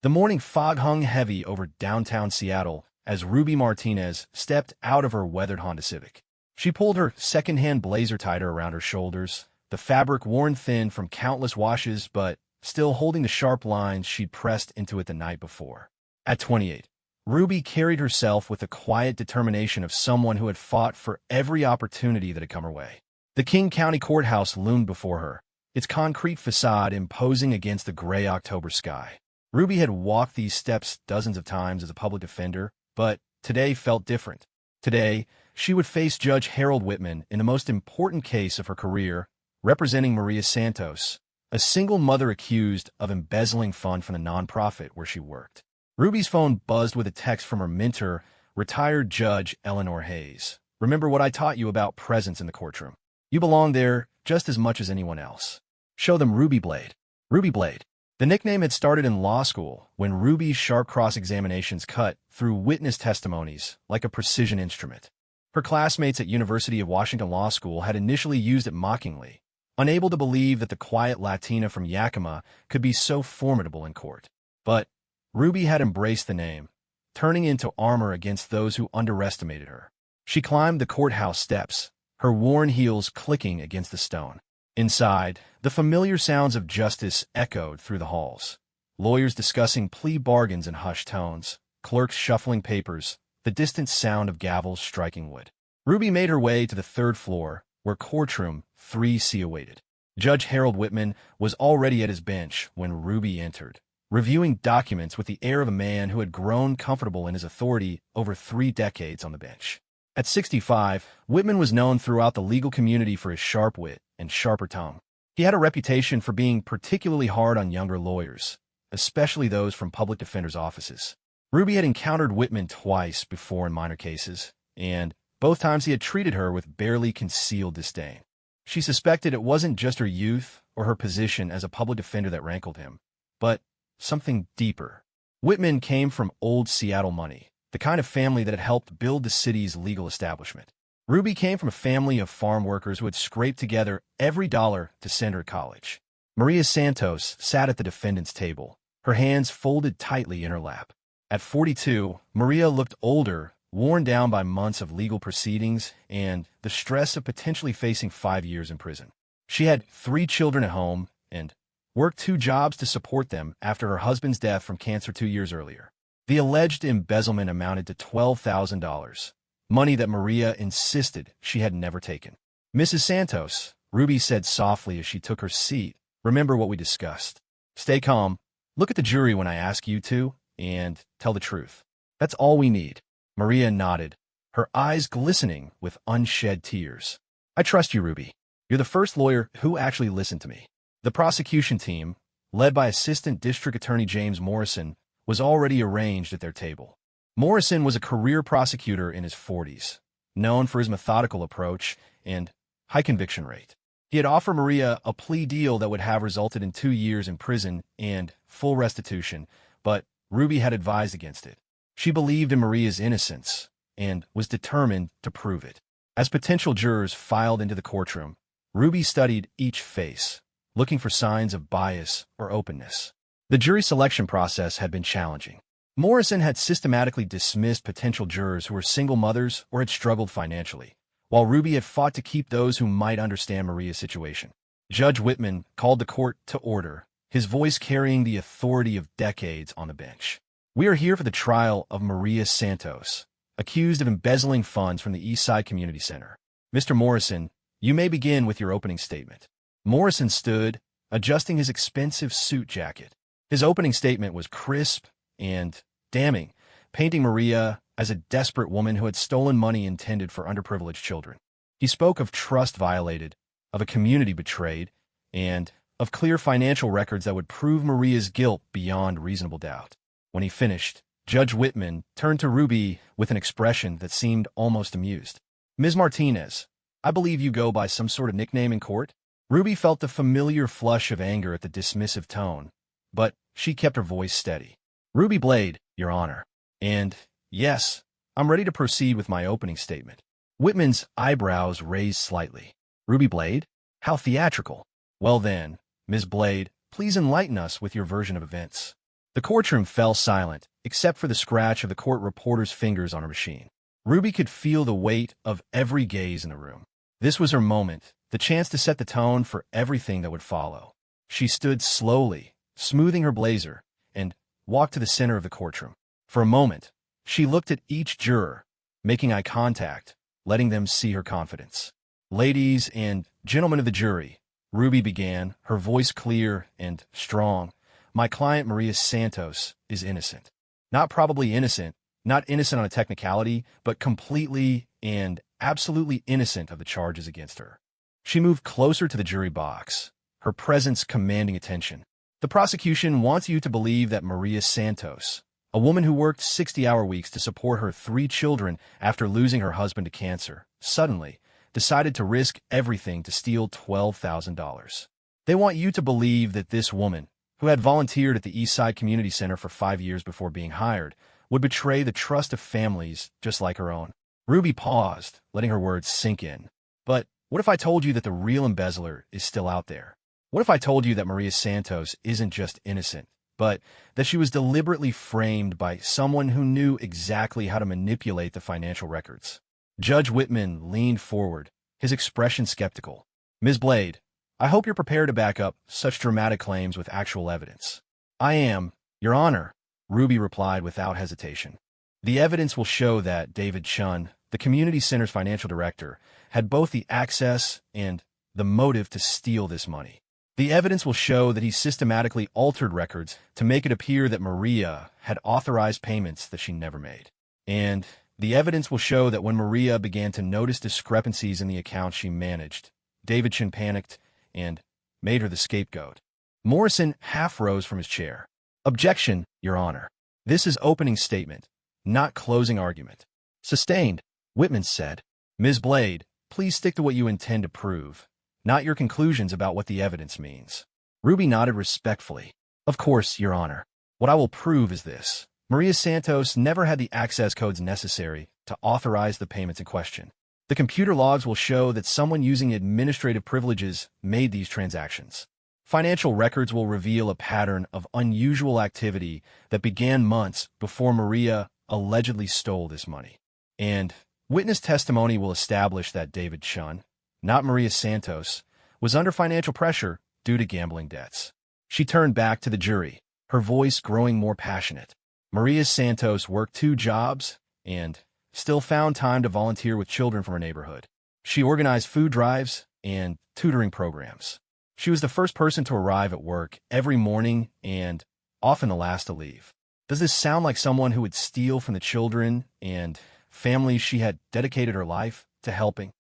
The morning fog hung heavy over downtown Seattle as Ruby Martinez stepped out of her weathered Honda Civic. She pulled her second-hand blazer tighter around her shoulders, the fabric worn thin from countless washes but still holding the sharp lines she'd pressed into it the night before. At 28, Ruby carried herself with the quiet determination of someone who had fought for every opportunity that had come her way. The King County Courthouse loomed before her, its concrete facade imposing against the gray October sky. Ruby had walked these steps dozens of times as a public defender, but today felt different. Today, she would face Judge Harold Whitman in the most important case of her career, representing Maria Santos, a single mother accused of embezzling funds from the nonprofit where she worked. Ruby's phone buzzed with a text from her mentor, retired Judge Eleanor Hayes. "Remember what I taught you about presence in the courtroom. You belong there just as much as anyone else. Show them Ruby Blade." Ruby Blade. The nickname had started in law school when Ruby's sharp cross-examinations cut through witness testimonies like a precision instrument. Her classmates at University of Washington Law School had initially used it mockingly, unable to believe that the quiet Latina from Yakima could be so formidable in court. But Ruby had embraced the name, turning into armor against those who underestimated her. She climbed the courthouse steps, her worn heels clicking against the stone. Inside, the familiar sounds of justice echoed through the halls. Lawyers discussing plea bargains in hushed tones, clerks shuffling papers, the distant sound of gavels striking wood. Ruby made her way to the third floor, where Courtroom 3C awaited. Judge Harold Whitman was already at his bench when Ruby entered, reviewing documents with the air of a man who had grown comfortable in his authority over 3 decades on the bench. At 65, Whitman was known throughout the legal community for his sharp wit and sharper tongue. He had a reputation for being particularly hard on younger lawyers, especially those from public defenders' offices. Ruby had encountered Whitman twice before in minor cases, and both times he had treated her with barely concealed disdain. She suspected it wasn't just her youth or her position as a public defender that rankled him, but something deeper. Whitman came from old Seattle money, the kind of family that had helped build the city's legal establishment. Ruby came from a family of farm workers who had scraped together every dollar to send her to college. Maria Santos sat at the defendant's table, her hands folded tightly in her lap. At 42, Maria looked older, worn down by months of legal proceedings and the stress of potentially facing 5 years in prison. She had 3 children at home and worked 2 jobs to support them after her husband's death from cancer 2 years earlier. The alleged embezzlement amounted to $12,000, money that Maria insisted she had never taken. "Mrs. Santos," Ruby said softly as she took her seat, "remember what we discussed. Stay calm, look at the jury when I ask you to, and tell the truth. That's all we need." Maria nodded, her eyes glistening with unshed tears. "I trust you, Ruby. You're the first lawyer who actually listened to me." The prosecution team, led by Assistant District Attorney James Morrison, was already arranged at their table. Morrison was a career prosecutor in his 40s, known for his methodical approach and high conviction rate. He had offered Maria a plea deal that would have resulted in 2 years in prison and full restitution, but Ruby had advised against it. She believed in Maria's innocence and was determined to prove it. As potential jurors filed into the courtroom, Ruby studied each face, looking for signs of bias or openness. The jury selection process had been challenging. Morrison had systematically dismissed potential jurors who were single mothers or had struggled financially, while Ruby had fought to keep those who might understand Maria's situation. Judge Whitman called the court to order, his voice carrying the authority of decades on the bench. "We are here for the trial of Maria Santos, accused of embezzling funds from the Eastside Community Center. Mr. Morrison, you may begin with your opening statement." Morrison stood, adjusting his expensive suit jacket. His opening statement was crisp and damning, painting Maria as a desperate woman who had stolen money intended for underprivileged children. He spoke of trust violated, of a community betrayed, and of clear financial records that would prove Maria's guilt beyond reasonable doubt. When he finished, Judge Whitman turned to Ruby with an expression that seemed almost amused. "Ms. Martinez, I believe you go by some sort of nickname in court?" Ruby felt the familiar flush of anger at the dismissive tone, but she kept her voice steady. "Ruby Blade, Your Honor. And, yes, I'm ready to proceed with my opening statement." Whitman's eyebrows raised slightly. "Ruby Blade? How theatrical. Well then, Ms. Blade, please enlighten us with your version of events." The courtroom fell silent, except for the scratch of the court reporter's fingers on her machine. Ruby could feel the weight of every gaze in the room. This was her moment, the chance to set the tone for everything that would follow. She stood slowly, smoothing her blazer, and walked to the center of the courtroom. For a moment, she looked at each juror, making eye contact, letting them see her confidence. "Ladies and gentlemen of the jury," Ruby began, her voice clear and strong, "my client Maria Santos is innocent. Not probably innocent, not innocent on a technicality, but completely and absolutely innocent of the charges against her." She moved closer to the jury box, her presence commanding attention. "The prosecution wants you to believe that Maria Santos, a woman who worked 60-hour weeks to support her 3 children after losing her husband to cancer, suddenly decided to risk everything to steal $12,000. They want you to believe that this woman, who had volunteered at the Eastside Community Center for 5 years before being hired, would betray the trust of families just like her own." Ruby paused, letting her words sink in. "But what if I told you that the real embezzler is still out there? What if I told you that Maria Santos isn't just innocent, but that she was deliberately framed by someone who knew exactly how to manipulate the financial records?" Judge Whitman leaned forward, his expression skeptical. "Ms. Blade, I hope you're prepared to back up such dramatic claims with actual evidence." "I am, Your Honor," Ruby replied without hesitation. "The evidence will show that David Chun, the community center's financial director, had both the access and the motive to steal this money. The evidence will show that he systematically altered records to make it appear that Maria had authorized payments that she never made. And the evidence will show that when Maria began to notice discrepancies in the accounts she managed, David Chun panicked and made her the scapegoat." Morrison half rose from his chair. "Objection, Your Honor. This is opening statement, not closing argument." "Sustained," Whitman said. "Ms. Blade, please stick to what you intend to prove, not your conclusions about what the evidence means." Ruby nodded respectfully. "Of course, Your Honor. What I will prove is this. Maria Santos never had the access codes necessary to authorize the payments in question. The computer logs will show that someone using administrative privileges made these transactions. Financial records will reveal a pattern of unusual activity that began months before Maria allegedly stole this money. And witness testimony will establish that David Chun, not Maria Santos, was under financial pressure due to gambling debts." She turned back to the jury, her voice growing more passionate. "Maria Santos worked 2 jobs and still found time to volunteer with children from her neighborhood. She organized food drives and tutoring programs. She was the first person to arrive at work every morning and often the last to leave. Does this sound like someone who would steal from the children and families she had dedicated her life to helping?"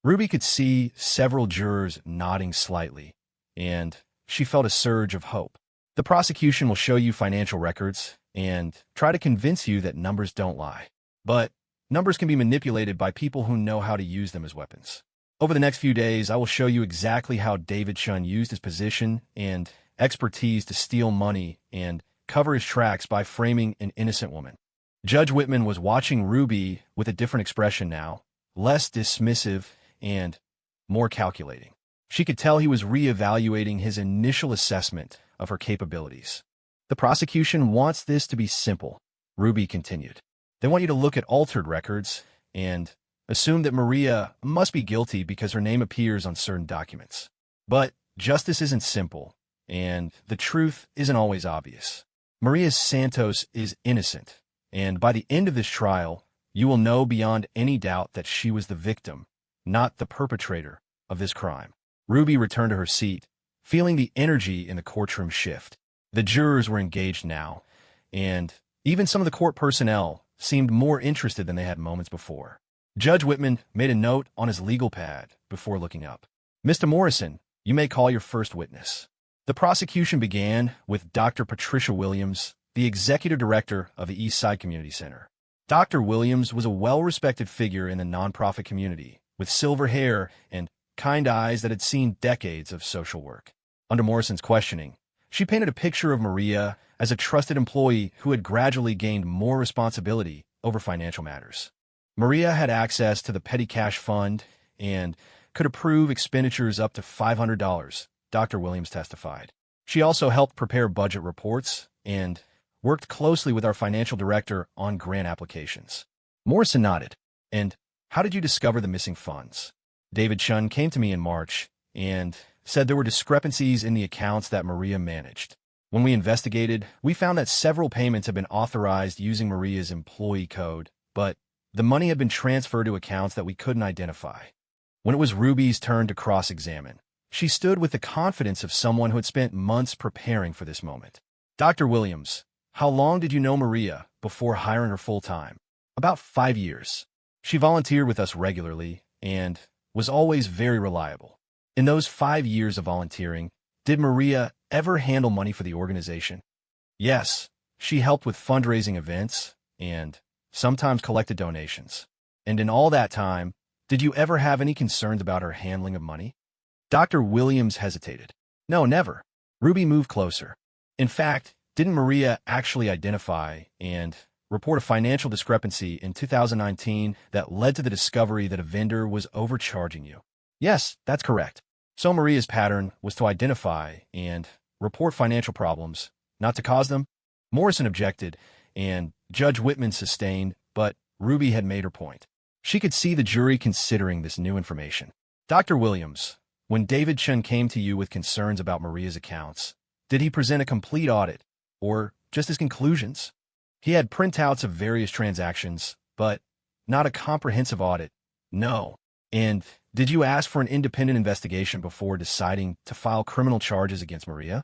Ruby could see several jurors nodding slightly, and she felt a surge of hope. "The prosecution will show you financial records and try to convince you that numbers don't lie. But numbers can be manipulated by people who know how to use them as weapons. Over the next few days, I will show you exactly how David Chun used his position and expertise to steal money and cover his tracks by framing an innocent woman." Judge Whitman was watching Ruby with a different expression now, less dismissive and more calculating. She could tell he was reevaluating his initial assessment of her capabilities. "The prosecution wants this to be simple," Ruby continued. "They want you to look at altered records and assume that Maria must be guilty because her name appears on certain documents. But justice isn't simple, and the truth isn't always obvious. Maria Santos is innocent, and by the end of this trial, you will know beyond any doubt that she was the victim, not the perpetrator, of this crime." Ruby returned to her seat, feeling the energy in the courtroom shift. The jurors were engaged now, and even some of the court personnel seemed more interested than they had moments before. Judge Whitman made a note on his legal pad before looking up. "Mr. Morrison, you may call your first witness." The prosecution began with Dr. Patricia Williams, the executive director of the Eastside Community Center. Dr. Williams was a well-respected figure in the nonprofit community, with silver hair and kind eyes that had seen decades of social work. Under Morrison's questioning, she painted a picture of Maria as a trusted employee who had gradually gained more responsibility over financial matters. Maria had access to the petty cash fund and could approve expenditures up to $500, Dr. Williams testified. She also helped prepare budget reports and worked closely with our financial director on grant applications. Morrison nodded. And how did you discover the missing funds? David Chun came to me in March and said there were discrepancies in the accounts that Maria managed. When we investigated, we found that several payments had been authorized using Maria's employee code, but the money had been transferred to accounts that we couldn't identify. When it was Ruby's turn to cross-examine, she stood with the confidence of someone who had spent months preparing for this moment. Dr. Williams, how long did you know Maria before hiring her full-time? About 5 years. She volunteered with us regularly and was always very reliable. In those 5 years of volunteering, did Maria ever handle money for the organization? Yes, she helped with fundraising events and sometimes collected donations. And in all that time, did you ever have any concerns about her handling of money? Dr. Williams hesitated. No, never. Ruby moved closer. In fact, didn't Maria actually identify and report a financial discrepancy in 2019 that led to the discovery that a vendor was overcharging you? Yes, that's correct. So Maria's pattern was to identify and report financial problems, not to cause them? Morrison objected, and Judge Whitman sustained, but Ruby had made her point. She could see the jury considering this new information. Dr. Williams, when David Chun came to you with concerns about Maria's accounts, did he present a complete audit, or just his conclusions? He had printouts of various transactions, but not a comprehensive audit. No. And did you ask for an independent investigation before deciding to file criminal charges against Maria?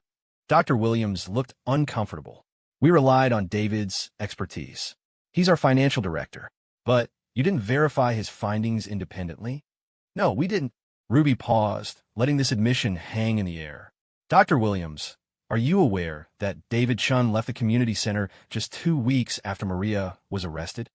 Dr. Williams looked uncomfortable. We relied on David's expertise. He's our financial director. But you didn't verify his findings independently? No, we didn't. Ruby paused, letting this admission hang in the air. Dr. Williams, are you aware that David Chun left the community center just 2 weeks after Maria was arrested?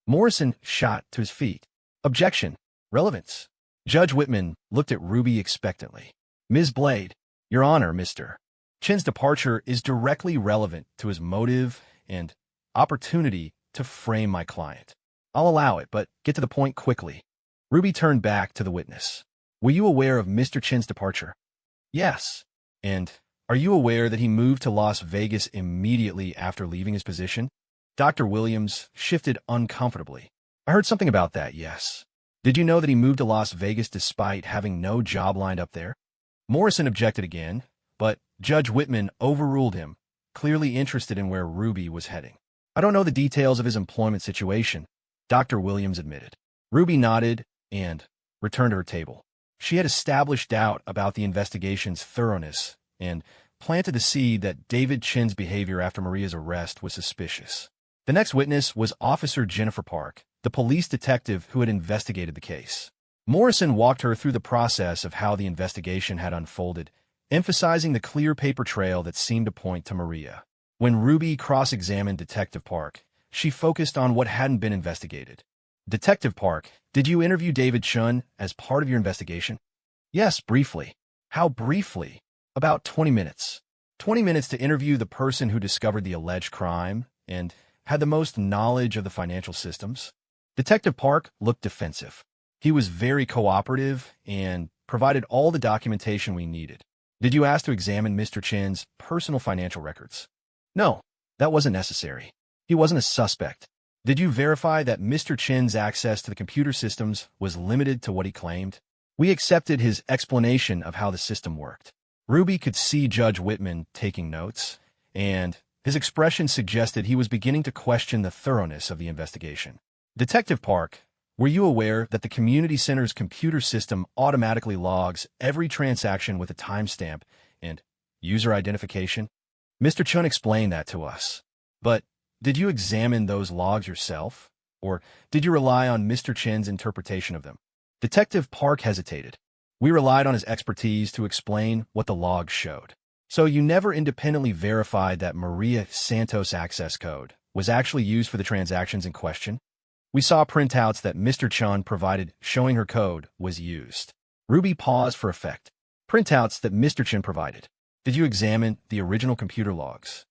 Morrison shot to his feet. Objection. Relevance. Judge Whitman looked at Ruby expectantly. Ms. Blade, Your Honor, Mr. Chin's departure is directly relevant to his motive and opportunity to frame my client. I'll allow it, but get to the point quickly. Ruby turned back to the witness. Were you aware of Mr. Chin's departure? Yes. And are you aware that he moved to Las Vegas immediately after leaving his position? Dr. Williams shifted uncomfortably. I heard something about that, yes. Did you know that he moved to Las Vegas despite having no job lined up there? Morrison objected again, but Judge Whitman overruled him, clearly interested in where Ruby was heading. I don't know the details of his employment situation, Dr. Williams admitted. Ruby nodded and returned to her table. She had established doubt about the investigation's thoroughness and planted the seed that David Chin's behavior after Maria's arrest was suspicious. The next witness was Officer Jennifer Park, the police detective who had investigated the case. Morrison walked her through the process of how the investigation had unfolded, emphasizing the clear paper trail that seemed to point to Maria. When Ruby cross-examined Detective Park, she focused on what hadn't been investigated. Detective Park, did you interview David Chun as part of your investigation? Yes, briefly. How briefly? About 20 minutes. 20 minutes to interview the person who discovered the alleged crime and had the most knowledge of the financial systems. Detective Park looked defensive. He was very cooperative and provided all the documentation we needed. Did you ask to examine Mr. Chin's personal financial records? No, that wasn't necessary. He wasn't a suspect. Did you verify that Mr. Chin's access to the computer systems was limited to what he claimed? We accepted his explanation of how the system worked. Ruby could see Judge Whitman taking notes, and his expression suggested he was beginning to question the thoroughness of the investigation. Detective Park, were you aware that the community center's computer system automatically logs every transaction with a timestamp and user identification? Mr. Chun explained that to us. But did you examine those logs yourself, or did you rely on Mr. Chin's interpretation of them? Detective Park hesitated. We relied on his expertise to explain what the logs showed. So you never independently verified that Maria Santos' access code was actually used for the transactions in question? We saw printouts that Mr. Chun provided showing her code was used. Ruby paused for effect. Printouts that Mr. Chun provided. Did you examine the original computer logs?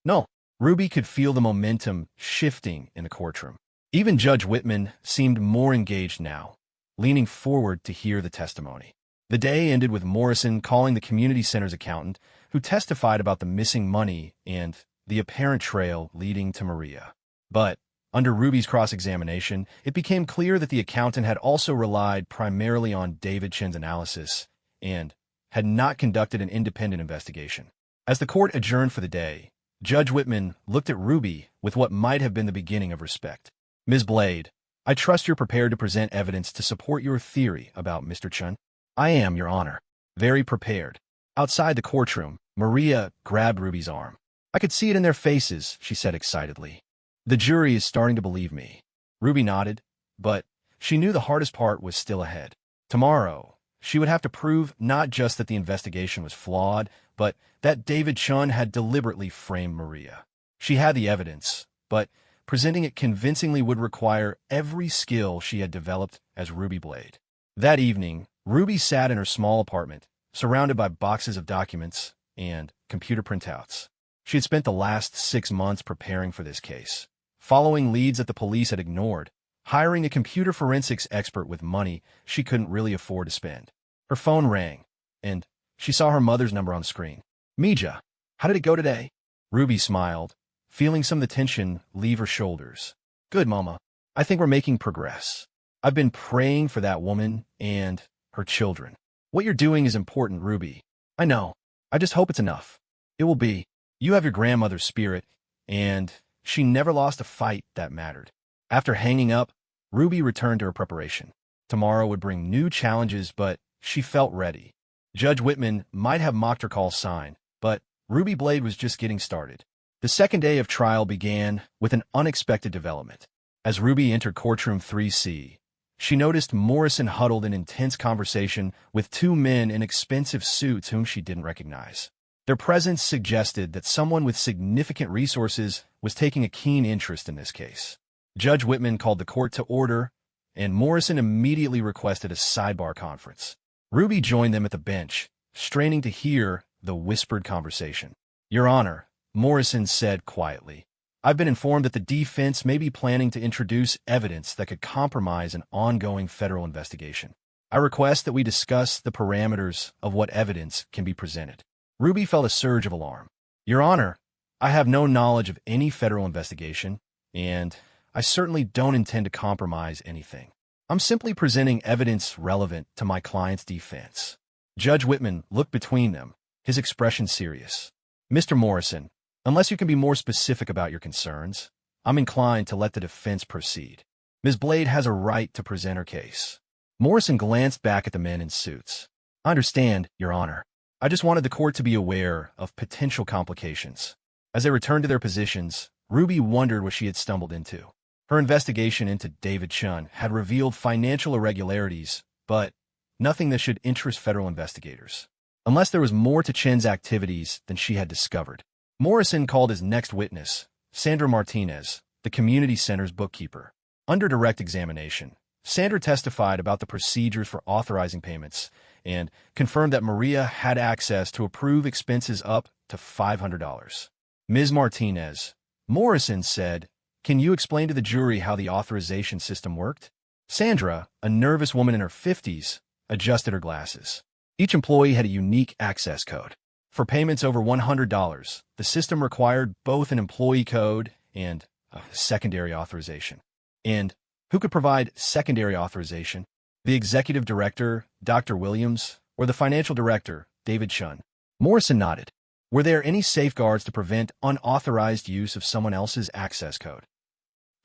No. Ruby could feel the momentum shifting in the courtroom. Even Judge Whitman seemed more engaged now, leaning forward to hear the testimony. The day ended with Morrison calling the community center's accountant, who testified about the missing money and the apparent trail leading to Maria. But, under Ruby's cross-examination, it became clear that the accountant had also relied primarily on David Chin's analysis and had not conducted an independent investigation. As the court adjourned for the day, Judge Whitman looked at Ruby with what might have been the beginning of respect. Ms. Blade, I trust you're prepared to present evidence to support your theory about Mr. Chun. I am, Your Honor. Very prepared. Outside the courtroom, Maria grabbed Ruby's arm. I could see it in their faces, she said excitedly. The jury is starting to believe me. Ruby nodded, but she knew the hardest part was still ahead. Tomorrow, she would have to prove not just that the investigation was flawed, but that David Chun had deliberately framed Maria. She had the evidence, but presenting it convincingly would require every skill she had developed as Ruby Blade. That evening, Ruby sat in her small apartment, surrounded by boxes of documents and computer printouts. She had spent the last 6 months preparing for this case, following leads that the police had ignored, hiring a computer forensics expert with money she couldn't really afford to spend. Her phone rang, and she saw her mother's number on screen. Mija, how did it go today? Ruby smiled, feeling some of the tension leave her shoulders. Good, Mama. I think we're making progress. I've been praying for that woman and her children. What you're doing is important, Ruby. I know. I just hope it's enough. It will be. You have your grandmother's spirit, and she never lost a fight that mattered. After hanging up, Ruby returned to her preparation. Tomorrow would bring new challenges, but she felt ready. Judge Whitman might have mocked her call sign, but Ruby Blade was just getting started. The second day of trial began with an unexpected development. As Ruby entered Courtroom 3C, she noticed Morrison huddled in intense conversation with 2 men in expensive suits whom she didn't recognize. Their presence suggested that someone with significant resources was taking a keen interest in this case. Judge Whitman called the court to order, and Morrison immediately requested a sidebar conference. Ruby joined them at the bench, straining to hear the whispered conversation. Your Honor, Morrison said quietly, I've been informed that the defense may be planning to introduce evidence that could compromise an ongoing federal investigation. I request that we discuss the parameters of what evidence can be presented. Ruby felt a surge of alarm. Your Honor, I have no knowledge of any federal investigation, and I certainly don't intend to compromise anything. I'm simply presenting evidence relevant to my client's defense. Judge Whitman looked between them, his expression serious. Mr. Morrison, unless you can be more specific about your concerns, I'm inclined to let the defense proceed. Ms. Blade has a right to present her case. Morrison glanced back at the men in suits. I understand, Your Honor. I just wanted the court to be aware of potential complications. As they returned to their positions, Ruby wondered what she had stumbled into. Her investigation into David Chun had revealed financial irregularities, but nothing that should interest federal investigators, unless there was more to Chin's activities than she had discovered. Morrison called his next witness, Sandra Martinez, the community center's bookkeeper. Under direct examination, Sandra testified about the procedures for authorizing payments and confirmed that Maria had access to approve expenses up to $500. Ms. Martinez, Morrison said, can you explain to the jury how the authorization system worked? Sandra, a nervous woman in her 50s, adjusted her glasses. Each employee had a unique access code. For payments over $100, the system required both an employee code and a secondary authorization. And who could provide secondary authorization? The executive director, Dr. Williams, or the financial director, David Chun? Morrison nodded. Were there any safeguards to prevent unauthorized use of someone else's access code?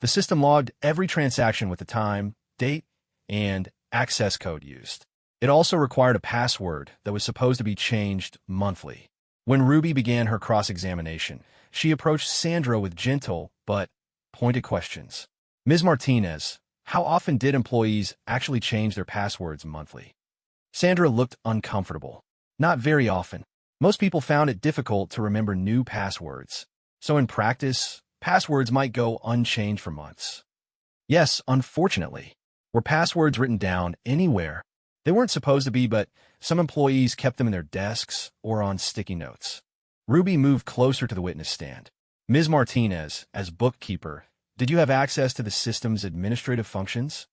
The system logged every transaction with the time, date, and access code used. It also required a password that was supposed to be changed monthly. When Ruby began her cross-examination, she approached Sandra with gentle but pointed questions. Ms. Martinez, how often did employees actually change their passwords monthly? Sandra looked uncomfortable. Not very often. Most people found it difficult to remember new passwords. So in practice, passwords might go unchanged for months. Yes, unfortunately. Were passwords written down anywhere? They weren't supposed to be, but some employees kept them in their desks or on sticky notes. Ruby moved closer to the witness stand. Ms. Martinez, as bookkeeper, did you have access to the system's administrative functions?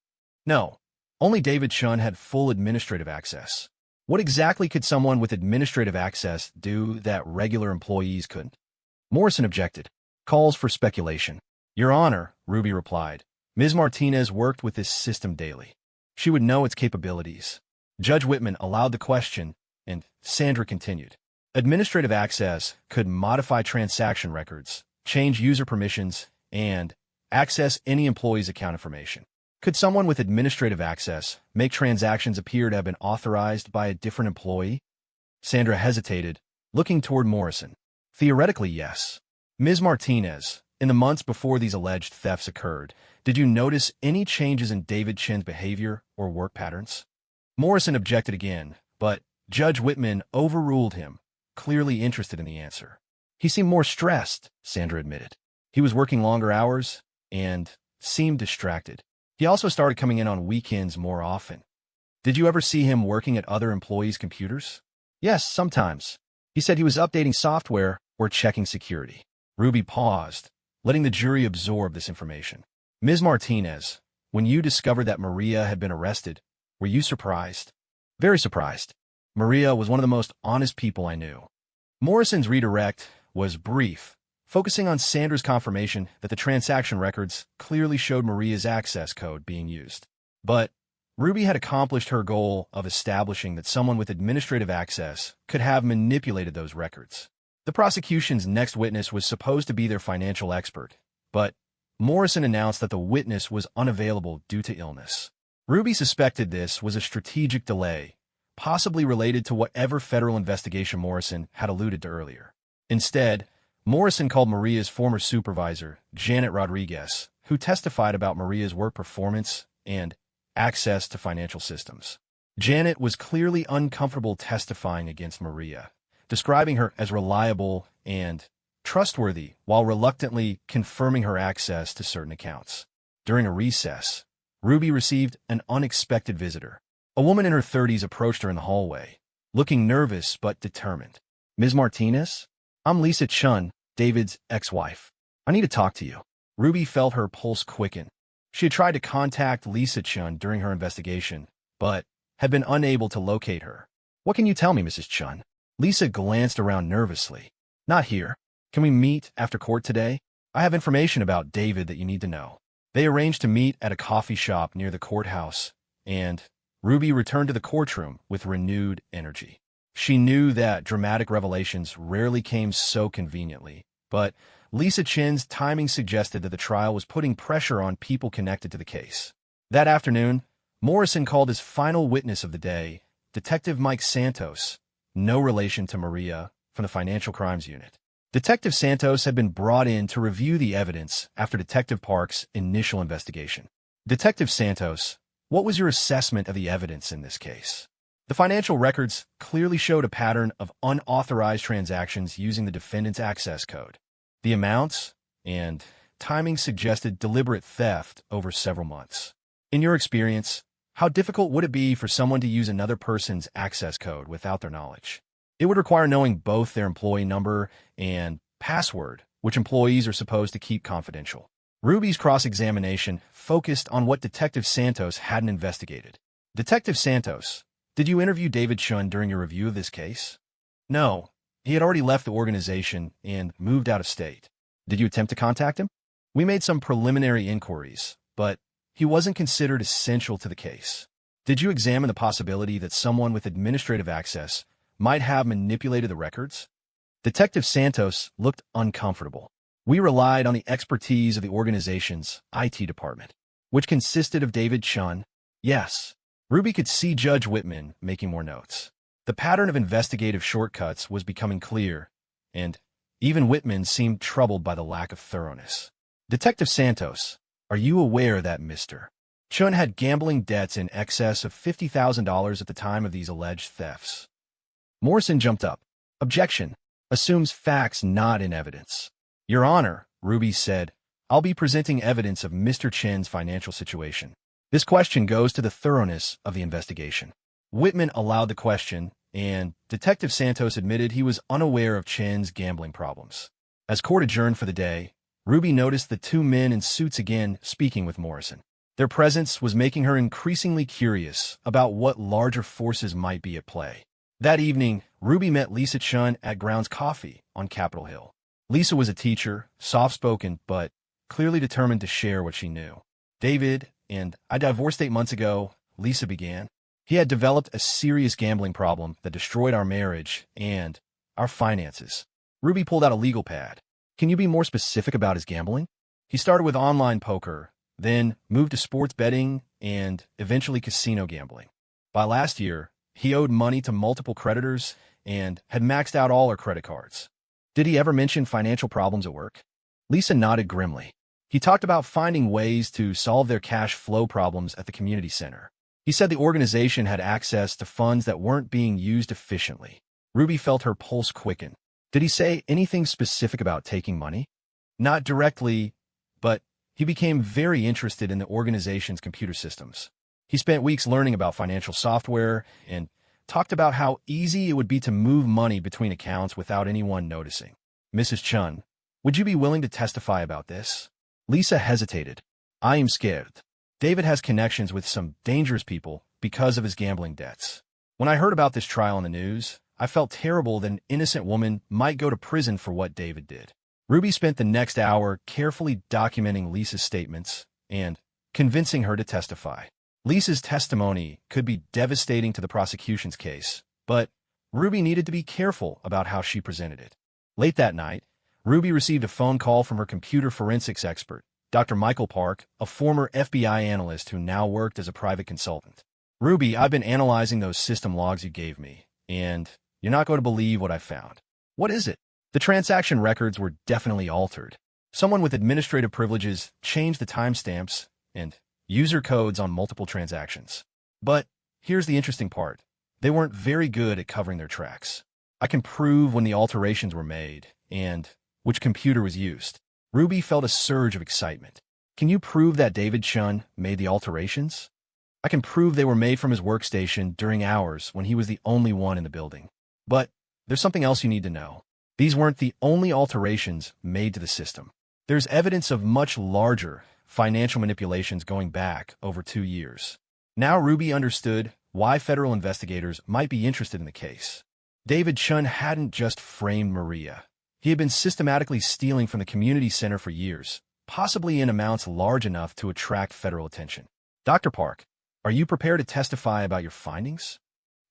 No. Only David Chun had full administrative access. What exactly could someone with administrative access do that regular employees couldn't? Morrison objected. Calls for speculation. Your Honor, Ruby replied. Ms. Martinez worked with this system daily. She would know its capabilities. Judge Whitman allowed the question, and Sandra continued. Administrative access could modify transaction records, change user permissions, and access any employee's account information. Could someone with administrative access make transactions appear to have been authorized by a different employee? Sandra hesitated, looking toward Morrison. Theoretically, yes. Ms. Martinez, in the months before these alleged thefts occurred, did you notice any changes in David Chin's behavior or work patterns? Morrison objected again, but Judge Whitman overruled him, clearly interested in the answer. He seemed more stressed, Sandra admitted. He was working longer hours and seemed distracted. He also started coming in on weekends more often. Did you ever see him working at other employees' computers? Yes, sometimes. He said he was updating software or checking security. Ruby paused, letting the jury absorb this information. Ms. Martinez, when you discovered that Maria had been arrested, were you surprised? Very surprised. Maria was one of the most honest people I knew. Morrison's redirect was brief, focusing on Sandra's confirmation that the transaction records clearly showed Maria's access code being used. But Ruby had accomplished her goal of establishing that someone with administrative access could have manipulated those records. The prosecution's next witness was supposed to be their financial expert, but Morrison announced that the witness was unavailable due to illness. Ruby suspected this was a strategic delay, possibly related to whatever federal investigation Morrison had alluded to earlier. Instead, Morrison called Maria's former supervisor, Janet Rodriguez, who testified about Maria's work performance and access to financial systems. Janet was clearly uncomfortable testifying against Maria, describing her as reliable and trustworthy while reluctantly confirming her access to certain accounts. During a recess, Ruby received an unexpected visitor. A woman in her 30s approached her in the hallway, looking nervous but determined. Ms. Martinez? I'm Lisa Chun, David's ex-wife. I need to talk to you. Ruby felt her pulse quicken. She had tried to contact Lisa Chun during her investigation, but had been unable to locate her. What can you tell me, Mrs. Chun? Lisa glanced around nervously. Not here. Can we meet after court today? I have information about David that you need to know. They arranged to meet at a coffee shop near the courthouse, and Ruby returned to the courtroom with renewed energy. She knew that dramatic revelations rarely came so conveniently, but Lisa Chin's timing suggested that the trial was putting pressure on people connected to the case. That afternoon, Morrison called his final witness of the day, Detective Mike Santos, no relation to Maria, from the Financial Crimes Unit. Detective Santos had been brought in to review the evidence after Detective Park's initial investigation. Detective Santos, what was your assessment of the evidence in this case? The financial records clearly showed a pattern of unauthorized transactions using the defendant's access code. The amounts and timing suggested deliberate theft over several months. In your experience, how difficult would it be for someone to use another person's access code without their knowledge? It would require knowing both their employee number and password, which employees are supposed to keep confidential. Ruby's cross-examination focused on what Detective Santos hadn't investigated. Detective Santos, did you interview David Chun during your review of this case? No. He had already left the organization and moved out of state. Did you attempt to contact him? We made some preliminary inquiries, but he wasn't considered essential to the case. Did you examine the possibility that someone with administrative access might have manipulated the records? Detective Santos looked uncomfortable. We relied on the expertise of the organization's IT department, which consisted of David Chun. Yes. Ruby could see Judge Whitman making more notes. The pattern of investigative shortcuts was becoming clear, and even Whitman seemed troubled by the lack of thoroughness. Detective Santos, are you aware that Mr. Chun had gambling debts in excess of $50,000 at the time of these alleged thefts? Morrison jumped up. Objection. Assumes facts not in evidence. Your Honor, Ruby said, I'll be presenting evidence of Mr. Chin's financial situation. This question goes to the thoroughness of the investigation. Whitman allowed the question, and Detective Santos admitted he was unaware of Chin's gambling problems. As court adjourned for the day, Ruby noticed the two men in suits again speaking with Morrison. Their presence was making her increasingly curious about what larger forces might be at play. That evening, Ruby met Lisa Chun at Grounds Coffee on Capitol Hill. Lisa was a teacher, soft-spoken, but clearly determined to share what she knew. David and I divorced 8 months ago, Lisa began. He had developed a serious gambling problem that destroyed our marriage and our finances. Ruby pulled out a legal pad. Can you be more specific about his gambling? He started with online poker, then moved to sports betting, and eventually casino gambling. By last year, he owed money to multiple creditors and had maxed out all her credit cards. Did he ever mention financial problems at work? Lisa nodded grimly. He talked about finding ways to solve their cash flow problems at the community center. He said the organization had access to funds that weren't being used efficiently. Ruby felt her pulse quicken. Did he say anything specific about taking money? Not directly, but he became very interested in the organization's computer systems. He spent weeks learning about financial software and talked about how easy it would be to move money between accounts without anyone noticing. Mrs. Chun, would you be willing to testify about this? Lisa hesitated. I am scared. David has connections with some dangerous people because of his gambling debts. When I heard about this trial on the news, I felt terrible that an innocent woman might go to prison for what David did. Ruby spent the next hour carefully documenting Lisa's statements and convincing her to testify. Lisa's testimony could be devastating to the prosecution's case, but Ruby needed to be careful about how she presented it. Late that night, Ruby received a phone call from her computer forensics expert, Dr. Michael Park, a former FBI analyst who now worked as a private consultant. Ruby, I've been analyzing those system logs you gave me, and you're not going to believe what I found. What is it? The transaction records were definitely altered. Someone with administrative privileges changed the timestamps and user codes on multiple transactions. But here's the interesting part. They weren't very good at covering their tracks. I can prove when the alterations were made and which computer was used. Ruby felt a surge of excitement. Can you prove that David Chun made the alterations? I can prove they were made from his workstation during hours when he was the only one in the building. But there's something else you need to know. These weren't the only alterations made to the system. There's evidence of much larger financial manipulations going back over 2 years. Now Ruby understood why federal investigators might be interested in the case. David Chun hadn't just framed Maria. He had been systematically stealing from the community center for years, possibly in amounts large enough to attract federal attention. Dr. Park, are you prepared to testify about your findings?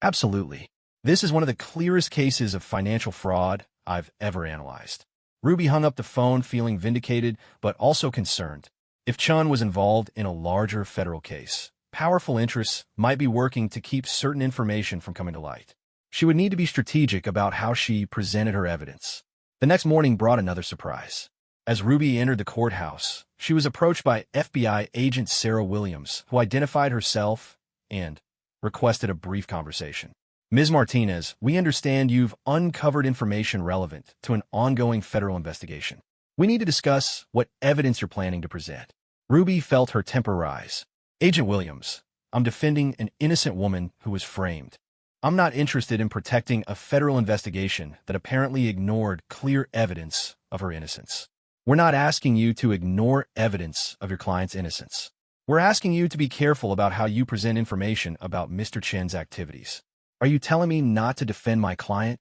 Absolutely. This is one of the clearest cases of financial fraud I've ever analyzed. Ruby hung up the phone feeling vindicated, but also concerned. If Chun was involved in a larger federal case, powerful interests might be working to keep certain information from coming to light. She would need to be strategic about how she presented her evidence. The next morning brought another surprise. As Ruby entered the courthouse, she was approached by FBI agent Sarah Williams, who identified herself and requested a brief conversation. Ms. Martinez, we understand you've uncovered information relevant to an ongoing federal investigation. We need to discuss what evidence you're planning to present. Ruby felt her temper rise. Agent Williams, I'm defending an innocent woman who was framed. I'm not interested in protecting a federal investigation that apparently ignored clear evidence of her innocence. We're not asking you to ignore evidence of your client's innocence. We're asking you to be careful about how you present information about Mr. Chen's activities. Are you telling me not to defend my client?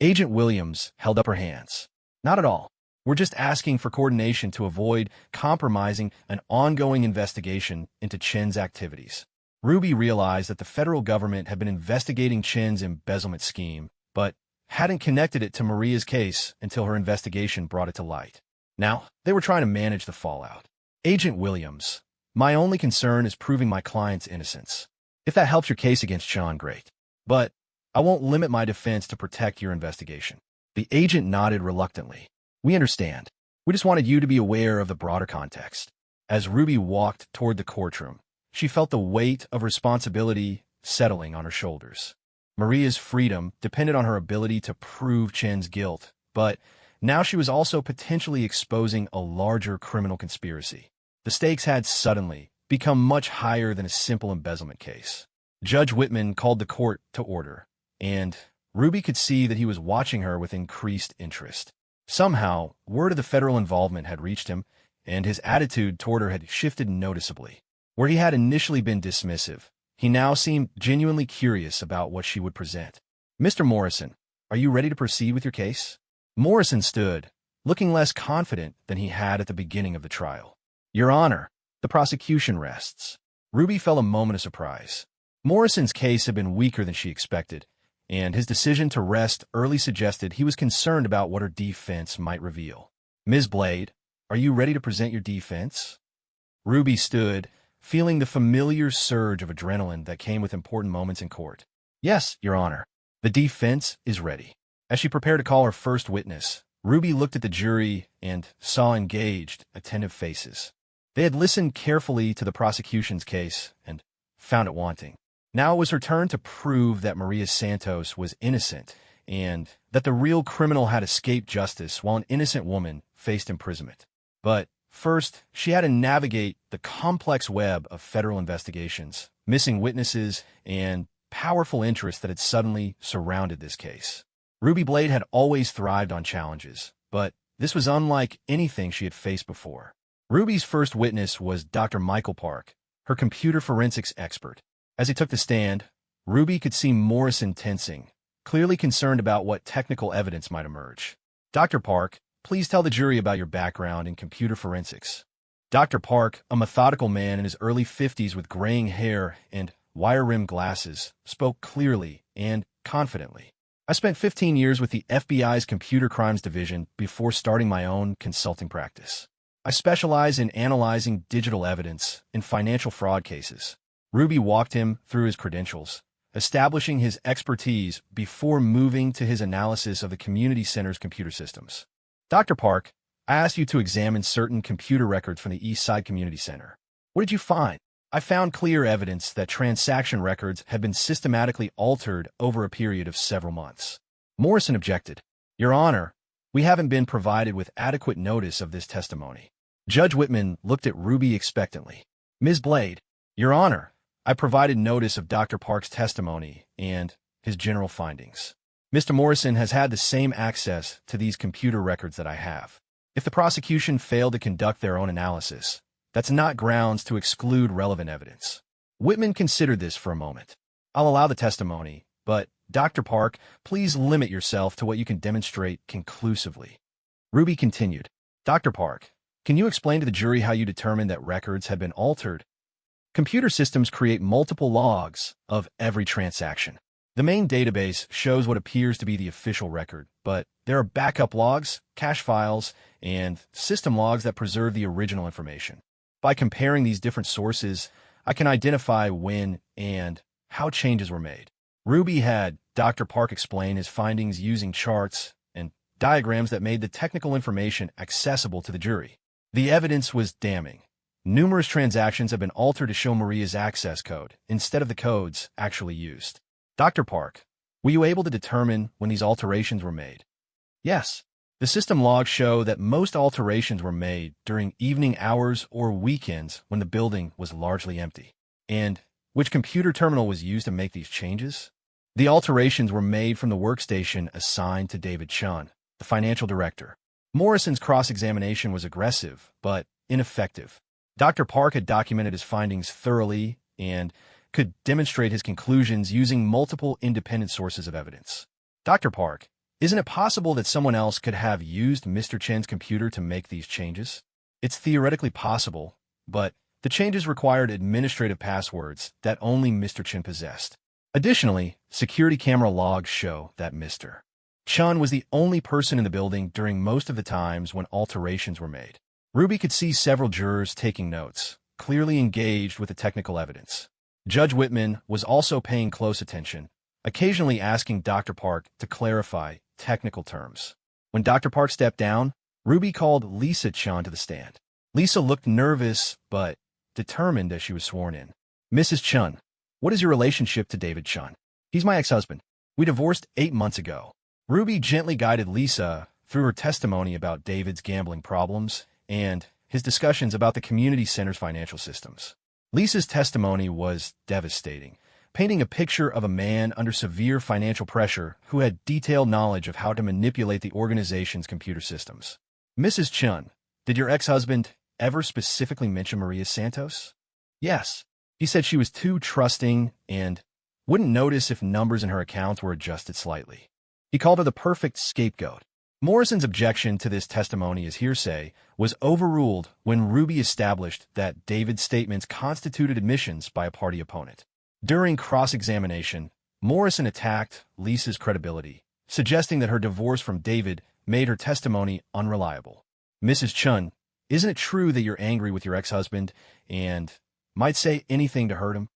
Agent Williams held up her hands. Not at all. We're just asking for coordination to avoid compromising an ongoing investigation into Chen's activities. Ruby realized that the federal government had been investigating Chen's embezzlement scheme, but hadn't connected it to Maria's case until her investigation brought it to light. Now, they were trying to manage the fallout. Agent Williams, my only concern is proving my client's innocence. If that helps your case against Chen, great. But I won't limit my defense to protect your investigation. The agent nodded reluctantly. We understand. We just wanted you to be aware of the broader context. As Ruby walked toward the courtroom, she felt the weight of responsibility settling on her shoulders. Maria's freedom depended on her ability to prove Chen's guilt, but now she was also potentially exposing a larger criminal conspiracy. The stakes had suddenly become much higher than a simple embezzlement case. Judge Whitman called the court to order, and Ruby could see that he was watching her with increased interest. Somehow, word of the federal involvement had reached him, and his attitude toward her had shifted noticeably. Where he had initially been dismissive, he now seemed genuinely curious about what she would present. Mr. Morrison, are you ready to proceed with your case? Morrison stood, looking less confident than he had at the beginning of the trial. "Your Honor, the prosecution rests." Ruby felt a moment of surprise. Morrison's case had been weaker than she expected, and his decision to rest early suggested he was concerned about what her defense might reveal. "Ms. Blade, are you ready to present your defense?" Ruby stood, feeling the familiar surge of adrenaline that came with important moments in court. "Yes, Your Honor. The defense is ready." As she prepared to call her first witness, Ruby looked at the jury and saw engaged, attentive faces. They had listened carefully to the prosecution's case and found it wanting. Now it was her turn to prove that Maria Santos was innocent and that the real criminal had escaped justice while an innocent woman faced imprisonment. But first, she had to navigate the complex web of federal investigations, missing witnesses, and powerful interests that had suddenly surrounded this case. Ruby Blade had always thrived on challenges, but this was unlike anything she had faced before. Ruby's first witness was Dr. Michael Park, her computer forensics expert. As he took the stand, Ruby could see Morrison tensing, clearly concerned about what technical evidence might emerge. "Dr. Park, please tell the jury about your background in computer forensics." Dr. Park, a methodical man in his early 50s with graying hair and wire-rimmed glasses, spoke clearly and confidently. "I spent 15 years with the FBI's Computer Crimes Division before starting my own consulting practice. I specialize in analyzing digital evidence in financial fraud cases." Ruby walked him through his credentials, establishing his expertise before moving to his analysis of the community center's computer systems. "Dr. Park, I asked you to examine certain computer records from the East Side Community Center. What did you find?" "I found clear evidence that transaction records had been systematically altered over a period of several months." Morrison objected. "Your Honor, we haven't been provided with adequate notice of this testimony." Judge Whitman looked at Ruby expectantly. "Ms. Blade, Your Honor, I provided notice of Dr. Park's testimony and his general findings. Mr. Morrison has had the same access to these computer records that I have. If the prosecution failed to conduct their own analysis, that's not grounds to exclude relevant evidence." Whitman considered this for a moment. "I'll allow the testimony, but Dr. Park, please limit yourself to what you can demonstrate conclusively." Ruby continued. "Dr. Park, can you explain to the jury how you determined that records had been altered?" "Computer systems create multiple logs of every transaction. The main database shows what appears to be the official record, but there are backup logs, cache files, and system logs that preserve the original information. By comparing these different sources, I can identify when and how changes were made." Ruby had Dr. Park explain his findings using charts and diagrams that made the technical information accessible to the jury. The evidence was damning. Numerous transactions have been altered to show Maria's access code instead of the codes actually used. "Dr. Park, were you able to determine when these alterations were made?" "Yes. The system logs show that most alterations were made during evening hours or weekends when the building was largely empty." "And which computer terminal was used to make these changes?" "The alterations were made from the workstation assigned to David Chun, the financial director." Morrison's cross-examination was aggressive, but ineffective. Dr. Park had documented his findings thoroughly and could demonstrate his conclusions using multiple independent sources of evidence. "Dr. Park, isn't it possible that someone else could have used Mr. Chen's computer to make these changes?" "It's theoretically possible, but the changes required administrative passwords that only Mr. Chen possessed. Additionally, security camera logs show that Mr. Chun was the only person in the building during most of the times when alterations were made." Ruby could see several jurors taking notes, clearly engaged with the technical evidence. Judge Whitman was also paying close attention, occasionally asking Dr. Park to clarify technical terms. When Dr. Park stepped down, Ruby called Lisa Chun to the stand. Lisa looked nervous but determined as she was sworn in. "Mrs. Chun, what is your relationship to David Chun?" "He's my ex-husband. We divorced 8 months ago." Ruby gently guided Lisa through her testimony about David's gambling problems and his discussions about the community center's financial systems. Lisa's testimony was devastating, painting a picture of a man under severe financial pressure who had detailed knowledge of how to manipulate the organization's computer systems. "Mrs. Chun, did your ex-husband ever specifically mention Maria Santos?" "Yes. He said she was too trusting and wouldn't notice if numbers in her accounts were adjusted slightly. He called her the perfect scapegoat." Morrison's objection to this testimony as hearsay was overruled when Ruby established that David's statements constituted admissions by a party opponent. During cross-examination, Morrison attacked Lisa's credibility, suggesting that her divorce from David made her testimony unreliable. "Mrs. Chun, isn't it true that you're angry with your ex-husband and might say anything to hurt him?"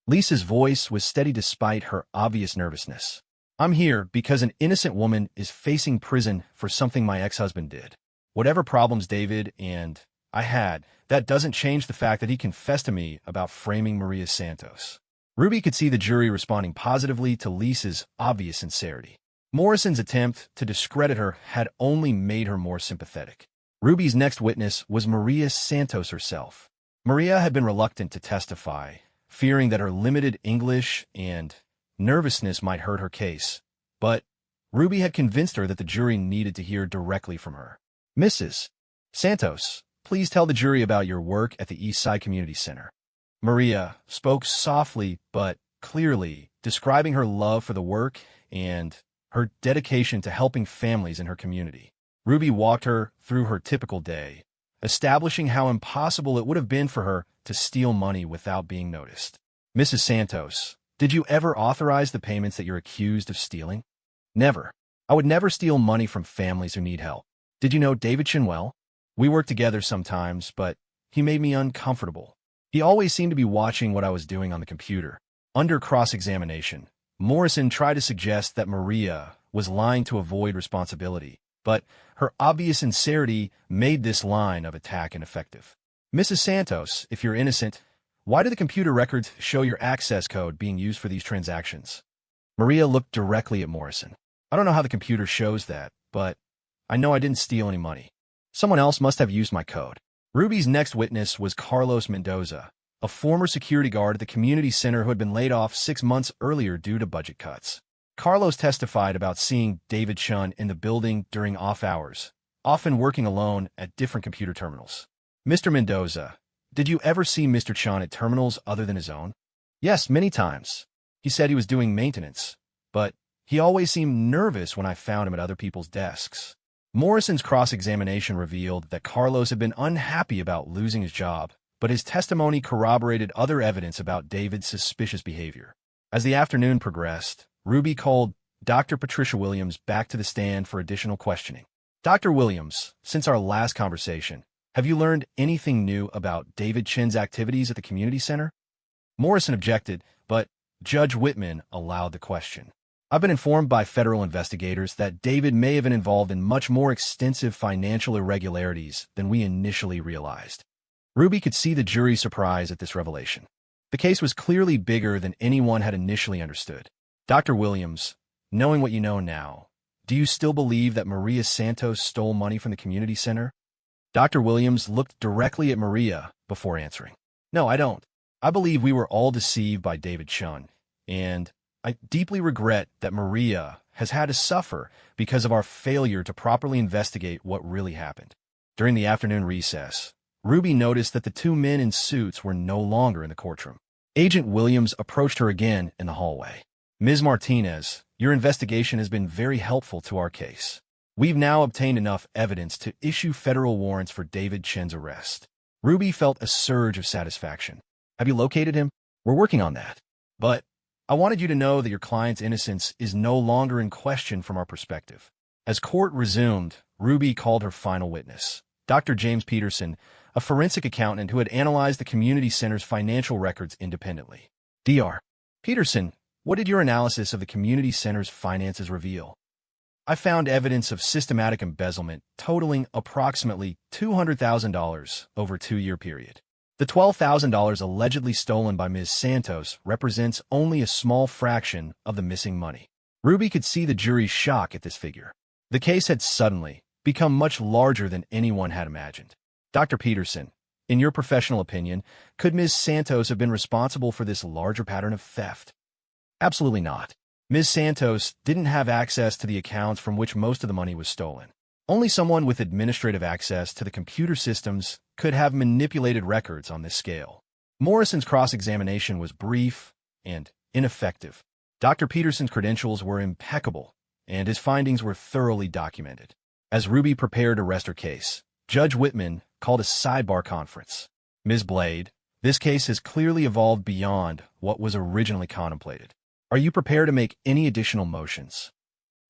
Lisa's voice was steady despite her obvious nervousness. "I'm here because an innocent woman is facing prison for something my ex-husband did. Whatever problems David and I had, that doesn't change the fact that he confessed to me about framing Maria Santos." Ruby could see the jury responding positively to Lisa's obvious sincerity. Morrison's attempt to discredit her had only made her more sympathetic. Ruby's next witness was Maria Santos herself. Maria had been reluctant to testify, fearing that her limited English and nervousness might hurt her case, but Ruby had convinced her that the jury needed to hear directly from her. "Mrs. Santos, please tell the jury about your work at the East Side Community Center." Maria spoke softly but clearly, describing her love for the work and her dedication to helping families in her community. Ruby walked her through her typical day, establishing how impossible it would have been for her to steal money without being noticed. "Mrs. Santos, did you ever authorize the payments that you're accused of stealing?" "Never. I would never steal money from families who need help." "Did you know David Chin well?" "We worked together sometimes, but he made me uncomfortable. He always seemed to be watching what I was doing on the computer." Under cross-examination, Morrison tried to suggest that Maria was lying to avoid responsibility, but her obvious sincerity made this line of attack ineffective. "Mrs. Santos, if you're innocent, why do the computer records show your access code being used for these transactions?" Maria looked directly at Morrison. "I don't know how the computer shows that, but I know I didn't steal any money. Someone else must have used my code." Ruby's next witness was Carlos Mendoza, a former security guard at the community center who had been laid off 6 months earlier due to budget cuts. Carlos testified about seeing David Chun in the building during off hours, often working alone at different computer terminals. "Mr. Mendoza, did you ever see Mr. Chun at terminals other than his own?" "Yes, many times. He said he was doing maintenance, but he always seemed nervous when I found him at other people's desks." Morrison's cross-examination revealed that Carlos had been unhappy about losing his job, but his testimony corroborated other evidence about David's suspicious behavior. As the afternoon progressed, Ruby called Dr. Patricia Williams back to the stand for additional questioning. "Dr. Williams, since our last conversation, have you learned anything new about David Chin's activities at the community center?" Morrison objected, but Judge Whitman allowed the question. "I've been informed by federal investigators that David may have been involved in much more extensive financial irregularities than we initially realized." Ruby could see the jury's surprise at this revelation. The case was clearly bigger than anyone had initially understood. "Dr. Williams, knowing what you know now, do you still believe that Maria Santos stole money from the community center?" Dr. Williams looked directly at Maria before answering. "No, I don't. I believe we were all deceived by David Chun, and I deeply regret that Maria has had to suffer because of our failure to properly investigate what really happened." During the afternoon recess, Ruby noticed that the 2 men in suits were no longer in the courtroom. Agent Williams approached her again in the hallway. "Ms. Martinez, your investigation has been very helpful to our case. We've now obtained enough evidence to issue federal warrants for David Chin's arrest." Ruby felt a surge of satisfaction. "Have you located him?" "We're working on that. But I wanted you to know that your client's innocence is no longer in question from our perspective." As court resumed, Ruby called her final witness, Dr. James Peterson, a forensic accountant who had analyzed the community center's financial records independently. "Dr. Peterson, what did your analysis of the community center's finances reveal?" "I found evidence of systematic embezzlement totaling approximately $200,000 over a 2-year period. The $12,000 allegedly stolen by Ms. Santos represents only a small fraction of the missing money." Ruby could see the jury's shock at this figure. The case had suddenly become much larger than anyone had imagined. "Dr. Peterson, in your professional opinion, could Ms. Santos have been responsible for this larger pattern of theft?" "Absolutely not. Ms. Santos didn't have access to the accounts from which most of the money was stolen. Only someone with administrative access to the computer systems could have manipulated records on this scale." Morrison's cross-examination was brief and ineffective. Dr. Peterson's credentials were impeccable, and his findings were thoroughly documented. As Ruby prepared to rest her case, Judge Whitman called a sidebar conference. Ms. Blade, this case has clearly evolved beyond what was originally contemplated. Are you prepared to make any additional motions?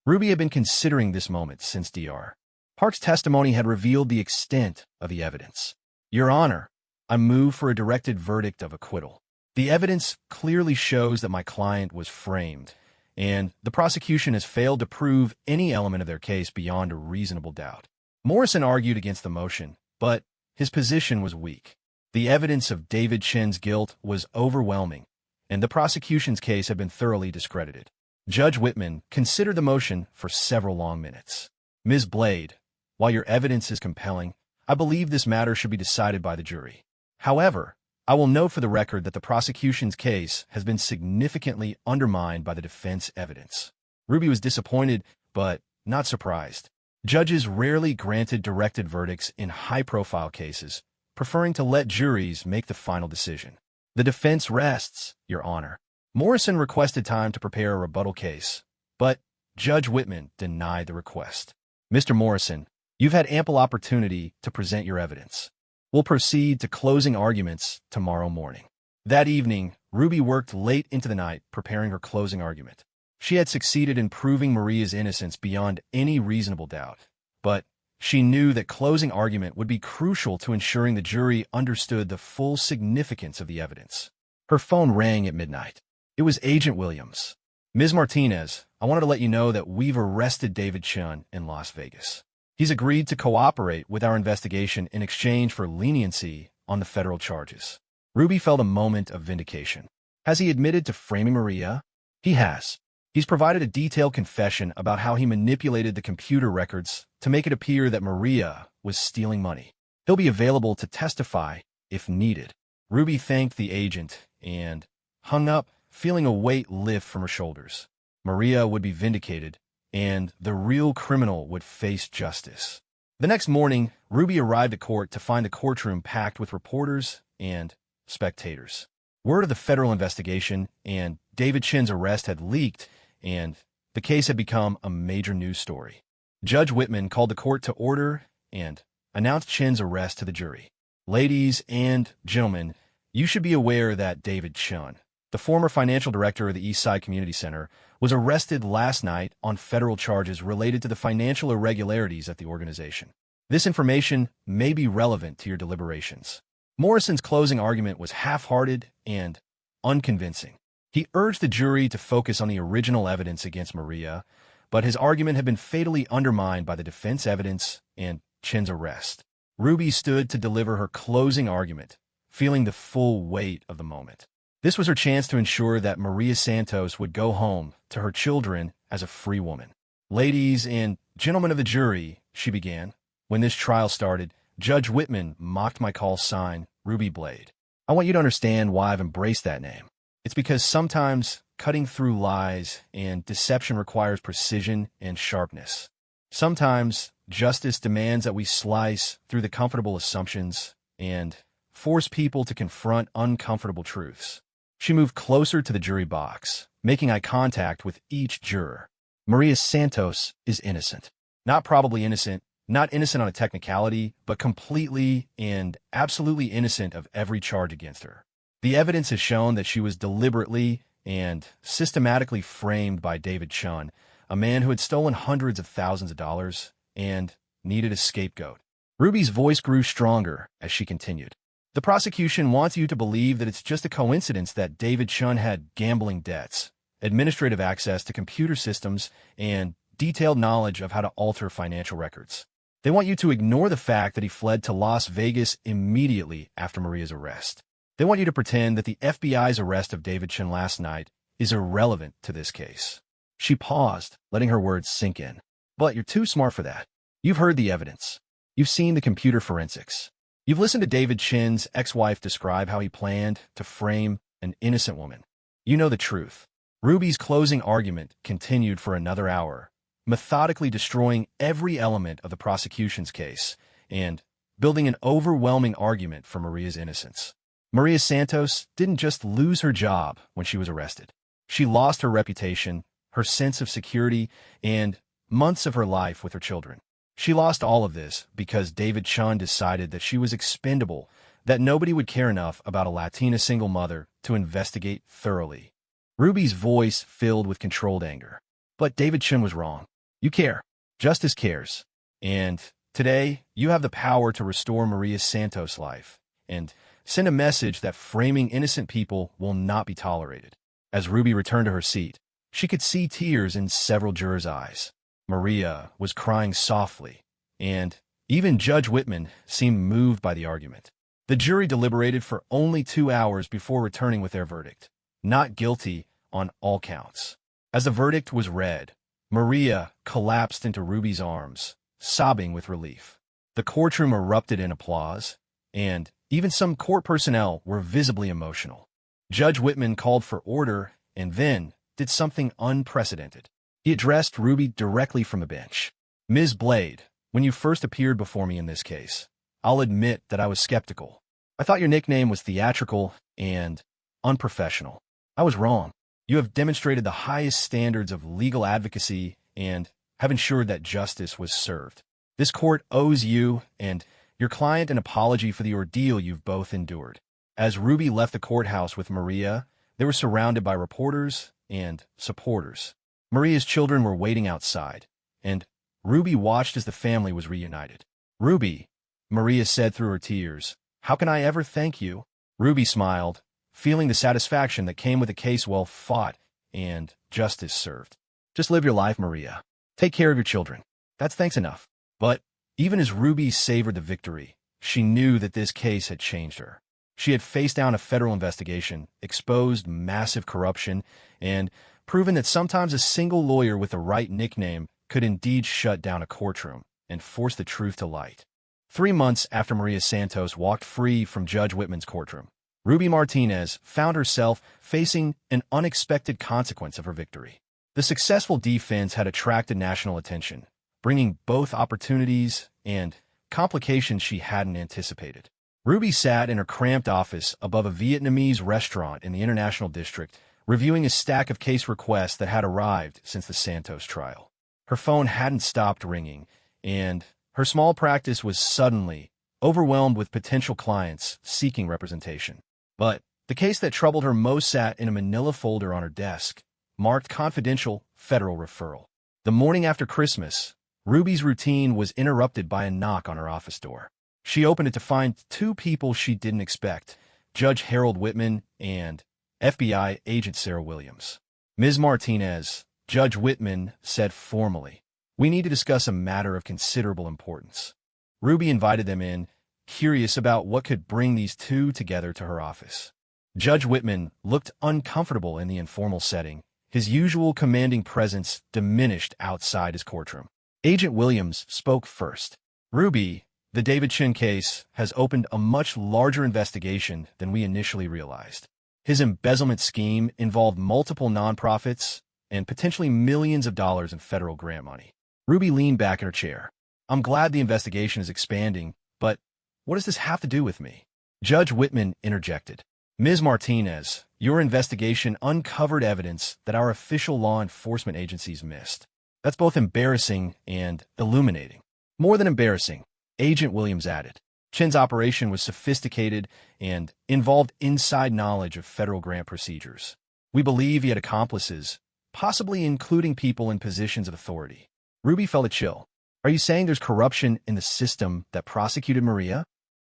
Ruby had been considering this moment since Dr. Park's testimony had revealed the extent of the evidence. Your Honor, I move for a directed verdict of acquittal. The evidence clearly shows that my client was framed, and the prosecution has failed to prove any element of their case beyond a reasonable doubt. Morrison argued against the motion, but his position was weak. The evidence of David Chen's guilt was overwhelming, and the prosecution's case had been thoroughly discredited. Judge Whitman considered the motion for several long minutes. Ms. Blade, while your evidence is compelling, I believe this matter should be decided by the jury. However, I will note for the record that the prosecution's case has been significantly undermined by the defense evidence. Ruby was disappointed, but not surprised. Judges rarely granted directed verdicts in high-profile cases, preferring to let juries make the final decision. The defense rests, Your Honor. Morrison requested time to prepare a rebuttal case, but Judge Whitman denied the request. Mr. Morrison, you've had ample opportunity to present your evidence. We'll proceed to closing arguments tomorrow morning. That evening, Ruby worked late into the night preparing her closing argument. She had succeeded in proving Maria's innocence beyond any reasonable doubt, but she knew that closing argument would be crucial to ensuring the jury understood the full significance of the evidence. Her phone rang at midnight. It was Agent Williams. Ms. Martinez, I wanted to let you know that we've arrested David Chen in Las Vegas. He's agreed to cooperate with our investigation in exchange for leniency on the federal charges. Ruby felt a moment of vindication. Has he admitted to framing Maria? He has. He's provided a detailed confession about how he manipulated the computer records to make it appear that Maria was stealing money. He'll be available to testify if needed. Ruby thanked the agent and hung up, feeling a weight lift from her shoulders. Maria would be vindicated, and the real criminal would face justice. The next morning, Ruby arrived at court to find the courtroom packed with reporters and spectators. Word of the federal investigation and David Chen's arrest had leaked, and the case had become a major news story. Judge Whitman called the court to order and announced Chen's arrest to the jury. Ladies and gentlemen, you should be aware that David Chen, the former financial director of the Eastside Community Center, was arrested last night on federal charges related to the financial irregularities at the organization. This information may be relevant to your deliberations. Morrison's closing argument was half-hearted and unconvincing. He urged the jury to focus on the original evidence against Maria, but his argument had been fatally undermined by the defense evidence and Chen's arrest. Ruby stood to deliver her closing argument, feeling the full weight of the moment. This was her chance to ensure that Maria Santos would go home to her children as a free woman. Ladies and gentlemen of the jury, she began. When this trial started, Judge Whitman mocked my call sign, Ruby Blade. I want you to understand why I've embraced that name. It's because sometimes cutting through lies and deception requires precision and sharpness. Sometimes justice demands that we slice through the comfortable assumptions and force people to confront uncomfortable truths. She moved closer to the jury box, making eye contact with each juror. Maria Santos is innocent. Not probably innocent, not innocent on a technicality, but completely and absolutely innocent of every charge against her. The evidence has shown that she was deliberately and systematically framed by David Chen, a man who had stolen hundreds of thousands of dollars and needed a scapegoat. Ruby's voice grew stronger as she continued. The prosecution wants you to believe that it's just a coincidence that David Chen had gambling debts, administrative access to computer systems, and detailed knowledge of how to alter financial records. They want you to ignore the fact that he fled to Las Vegas immediately after Maria's arrest. They want you to pretend that the FBI's arrest of David Chen last night is irrelevant to this case. She paused, letting her words sink in. But you're too smart for that. You've heard the evidence. You've seen the computer forensics. You've listened to David Chen's ex-wife describe how he planned to frame an innocent woman. You know the truth. Ruby's closing argument continued for another hour, methodically destroying every element of the prosecution's case and building an overwhelming argument for Maria's innocence. Maria Santos didn't just lose her job when she was arrested. She lost her reputation, her sense of security, and months of her life with her children. She lost all of this because David Chun decided that she was expendable, that nobody would care enough about a Latina single mother to investigate thoroughly. Ruby's voice filled with controlled anger. But David Chun was wrong. You care. Justice cares. And today, you have the power to restore Maria Santos' life and send a message that framing innocent people will not be tolerated. As Ruby returned to her seat, she could see tears in several jurors' eyes. Maria was crying softly, and even Judge Whitman seemed moved by the argument. The jury deliberated for only 2 hours before returning with their verdict. Not guilty on all counts. As the verdict was read, Maria collapsed into Ruby's arms, sobbing with relief. The courtroom erupted in applause, and even some court personnel were visibly emotional. Judge Whitman called for order and then did something unprecedented. He addressed Ruby directly from the bench. Ms. Blade, when you first appeared before me in this case, I'll admit that I was skeptical. I thought your nickname was theatrical and unprofessional. I was wrong. You have demonstrated the highest standards of legal advocacy and have ensured that justice was served. This court owes you and your client an apology for the ordeal you've both endured. As Ruby left the courthouse with Maria, they were surrounded by reporters and supporters. Maria's children were waiting outside, and Ruby watched as the family was reunited. Ruby, Maria said through her tears, how can I ever thank you? Ruby smiled, feeling the satisfaction that came with a case well fought and justice served. Just live your life, Maria. Take care of your children. That's thanks enough. But even as Ruby savored the victory, she knew that this case had changed her. She had faced down a federal investigation, exposed massive corruption, and proven that sometimes a single lawyer with the right nickname could indeed shut down a courtroom and force the truth to light. 3 months after Maria Santos walked free from Judge Whitman's courtroom, Ruby Martinez found herself facing an unexpected consequence of her victory. The successful defense had attracted national attention, bringing both opportunities and complications she hadn't anticipated. Ruby sat in her cramped office above a Vietnamese restaurant in the International District, reviewing a stack of case requests that had arrived since the Santos trial. Her phone hadn't stopped ringing, and her small practice was suddenly overwhelmed with potential clients seeking representation. But the case that troubled her most sat in a manila folder on her desk, marked confidential federal referral. The morning after Christmas, Ruby's routine was interrupted by a knock on her office door. She opened it to find 2 people she didn't expect, Judge Harold Whitman and FBI agent Sarah Williams. Ms. Martinez, Judge Whitman said formally, we need to discuss a matter of considerable importance. Ruby invited them in, curious about what could bring these 2 together to her office. Judge Whitman looked uncomfortable in the informal setting. His usual commanding presence diminished outside his courtroom. Agent Williams spoke first. Ruby, the David Chun case has opened a much larger investigation than we initially realized. His embezzlement scheme involved multiple nonprofits and potentially millions of dollars in federal grant money. Ruby leaned back in her chair. I'm glad the investigation is expanding, but what does this have to do with me? Judge Whitman interjected. Ms. Martinez, your investigation uncovered evidence that our official law enforcement agencies missed. That's both embarrassing and illuminating. More than embarrassing, Agent Williams added. Chin's operation was sophisticated and involved inside knowledge of federal grant procedures. We believe he had accomplices, possibly including people in positions of authority. Ruby felt a chill. Are you saying there's corruption in the system that prosecuted Maria?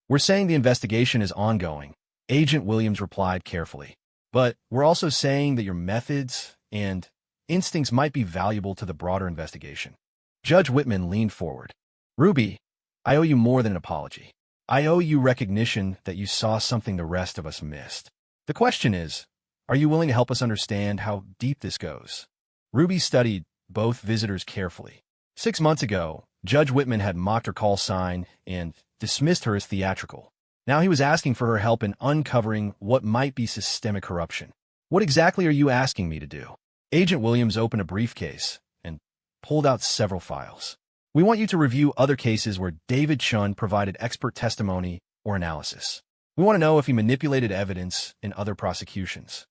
We're saying the investigation is ongoing, Agent Williams replied carefully. But we're also saying that your methods and instincts might be valuable to the broader investigation. Judge Whitman leaned forward. Ruby, I owe you more than an apology. I owe you recognition that you saw something the rest of us missed. The question is, are you willing to help us understand how deep this goes? Ruby studied both visitors carefully. 6 months ago, Judge Whitman had mocked her call sign and dismissed her as theatrical. Now he was asking for her help in uncovering what might be systemic corruption. What exactly are you asking me to do? Agent Williams opened a briefcase and pulled out several files. We want you to review other cases where David Chun provided expert testimony or analysis. We want to know if he manipulated evidence in other prosecutions.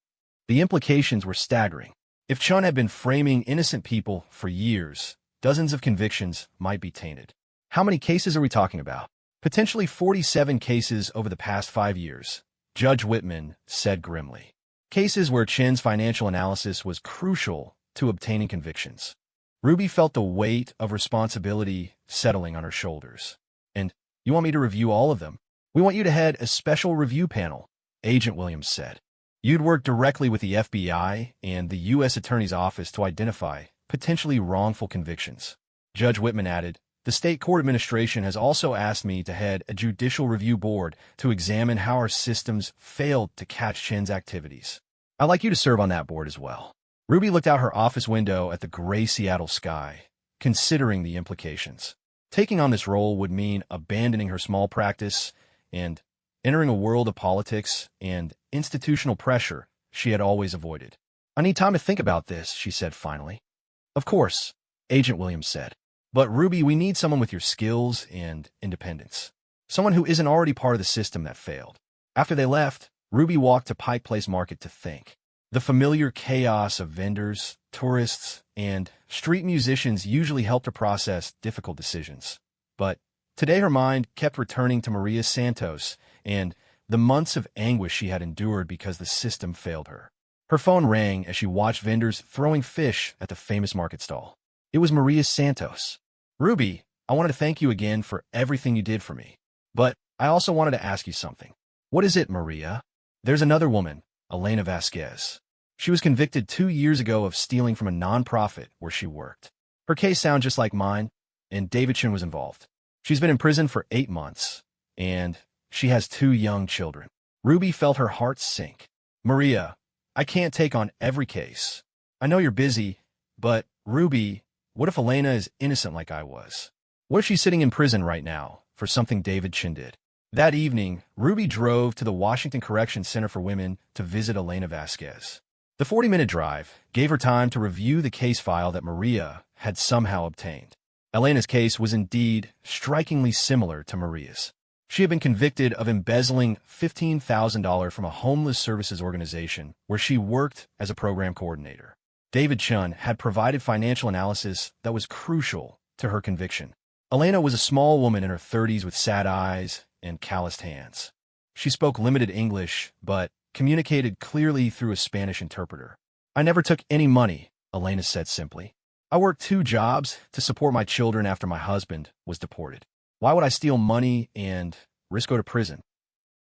The implications were staggering. If Chun had been framing innocent people for years, dozens of convictions might be tainted. How many cases are we talking about? Potentially 47 cases over the past 5 years, Judge Whitman said grimly. Cases where Chen's financial analysis was crucial to obtaining convictions. Ruby felt the weight of responsibility settling on her shoulders. And you want me to review all of them? We want you to head a special review panel, Agent Williams said. You'd work directly with the FBI and the U.S. Attorney's Office to identify potentially wrongful convictions. Judge Whitman added, the state court administration has also asked me to head a judicial review board to examine how our systems failed to catch Chen's activities. I'd like you to serve on that board as well. Ruby looked out her office window at the gray Seattle sky, considering the implications. Taking on this role would mean abandoning her small practice and entering a world of politics and institutional pressure she had always avoided. I need time to think about this, she said finally. Of course, Agent Williams said. But Ruby, we need someone with your skills and independence. Someone who isn't already part of the system that failed. After they left, Ruby walked to Pike Place Market to think. The familiar chaos of vendors, tourists, and street musicians usually helped her process difficult decisions. But today her mind kept returning to Maria Santos and the months of anguish she had endured because the system failed her. Her phone rang as she watched vendors throwing fish at the famous market stall. It was Maria Santos. Ruby, I wanted to thank you again for everything you did for me. But I also wanted to ask you something. What is it, Maria? There's another woman, Elena Vasquez. She was convicted 2 years ago of stealing from a nonprofit where she worked. Her case sounds just like mine, and David Chen was involved. She's been in prison for 8 months, and she has 2 young children. Ruby felt her heart sink. Maria, I can't take on every case. I know you're busy, but Ruby, what if Elena is innocent like I was? What if she's sitting in prison right now for something David Chen did? That evening, Ruby drove to the Washington Correction Center for Women to visit Elena Vasquez. The 40-minute drive gave her time to review the case file that Maria had somehow obtained. Elena's case was indeed strikingly similar to Maria's. She had been convicted of embezzling $15,000 from a homeless services organization where she worked as a program coordinator. David Chen had provided financial analysis that was crucial to her conviction. Elena was a small woman in her 30s with sad eyes and calloused hands. She spoke limited English, but communicated clearly through a Spanish interpreter. I never took any money, Elena said simply. I worked 2 jobs to support my children after my husband was deported. Why would I steal money and risk go to prison?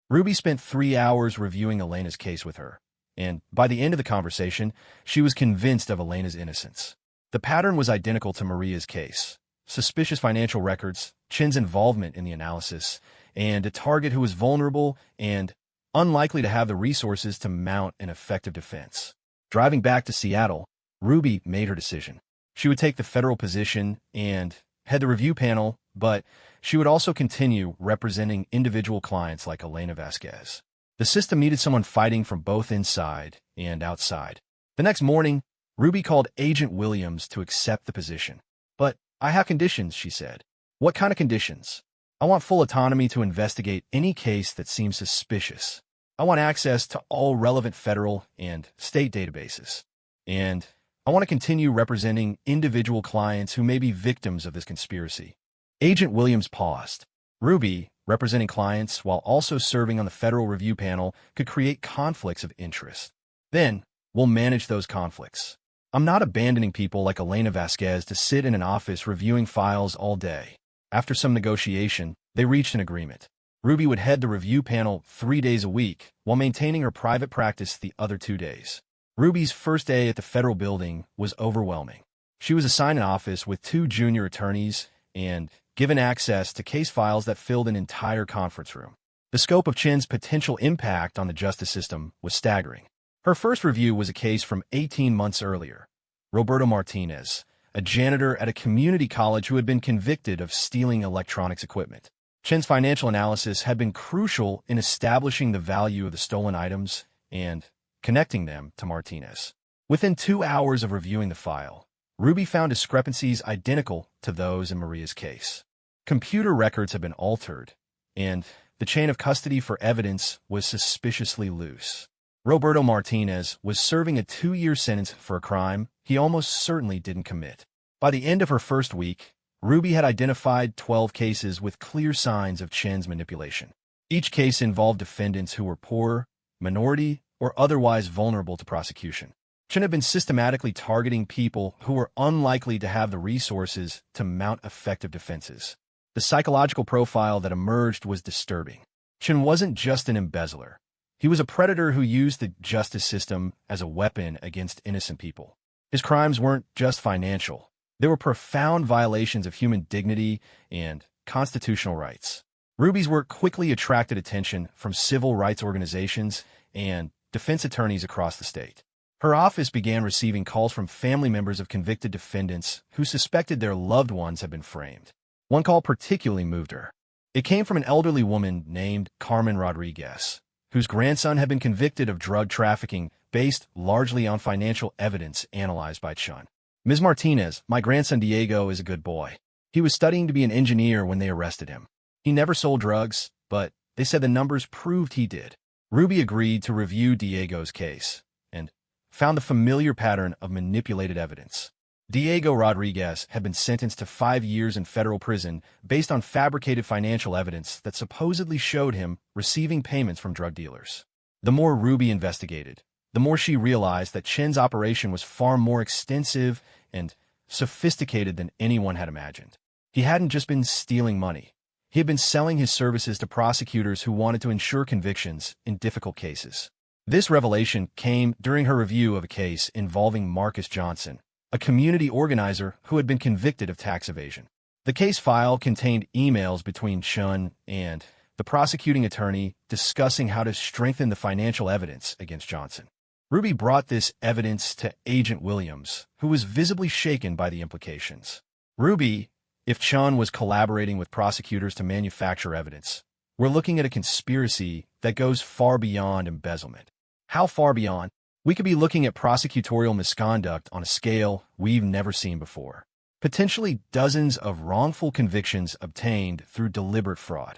Ruby spent 3 hours reviewing Elena's case with her, and by the end of the conversation, she was convinced of Elena's innocence. The pattern was identical to Maria's case. Suspicious financial records, Chen's involvement in the analysis, and a target who was vulnerable and unlikely to have the resources to mount an effective defense. Driving back to Seattle, Ruby made her decision. She would take the federal position and head the review panel, but she would also continue representing individual clients like Elena Vasquez. The system needed someone fighting from both inside and outside. The next morning, Ruby called Agent Williams to accept the position. But I have conditions, she said. What kind of conditions? I want full autonomy to investigate any case that seems suspicious. I want access to all relevant federal and state databases. And I want to continue representing individual clients who may be victims of this conspiracy. Agent Williams paused. Ruby, representing clients while also serving on the federal review panel, could create conflicts of interest. Then, we'll manage those conflicts. I'm not abandoning people like Elena Vasquez to sit in an office reviewing files all day. After some negotiation, they reached an agreement. Ruby would head the review panel 3 days a week while maintaining her private practice the other 2 days. Ruby's first day at the federal building was overwhelming. She was assigned an office with 2 junior attorneys and given access to case files that filled an entire conference room. The scope of Chen's potential impact on the justice system was staggering. Her first review was a case from 18 months earlier. Roberto Martinez, a janitor at a community college who had been convicted of stealing electronics equipment. Chen's financial analysis had been crucial in establishing the value of the stolen items and connecting them to Martinez. Within 2 hours of reviewing the file, Ruby found discrepancies identical to those in Maria's case. Computer records had been altered, and the chain of custody for evidence was suspiciously loose. Roberto Martinez was serving a 2-year sentence for a crime he almost certainly didn't commit. By the end of her first week, Ruby had identified 12 cases with clear signs of Chen's manipulation. Each case involved defendants who were poor, minority, or otherwise vulnerable to prosecution. Chen had been systematically targeting people who were unlikely to have the resources to mount effective defenses. The psychological profile that emerged was disturbing. Chen wasn't just an embezzler. He was a predator who used the justice system as a weapon against innocent people. His crimes weren't just financial. They were profound violations of human dignity and constitutional rights. Ruby's work quickly attracted attention from civil rights organizations and defense attorneys across the state. Her office began receiving calls from family members of convicted defendants who suspected their loved ones had been framed. One call particularly moved her. It came from an elderly woman named Carmen Rodriguez, whose grandson had been convicted of drug trafficking based largely on financial evidence analyzed by Chen. Ms. Martinez, my grandson Diego is a good boy. He was studying to be an engineer when they arrested him. He never sold drugs, but they said the numbers proved he did. Ruby agreed to review Diego's case and found the familiar pattern of manipulated evidence. Diego Rodriguez had been sentenced to 5 years in federal prison based on fabricated financial evidence that supposedly showed him receiving payments from drug dealers. The more Ruby investigated, the more she realized that Chen's operation was far more extensive and sophisticated than anyone had imagined. He hadn't just been stealing money. He had been selling his services to prosecutors who wanted to ensure convictions in difficult cases. This revelation came during her review of a case involving Marcus Johnson, a community organizer who had been convicted of tax evasion. The case file contained emails between Chen and the prosecuting attorney discussing how to strengthen the financial evidence against Johnson. Ruby brought this evidence to Agent Williams, who was visibly shaken by the implications. Ruby, if Chen was collaborating with prosecutors to manufacture evidence, we're looking at a conspiracy that goes far beyond embezzlement. How far beyond? We could be looking at prosecutorial misconduct on a scale we've never seen before. Potentially dozens of wrongful convictions obtained through deliberate fraud.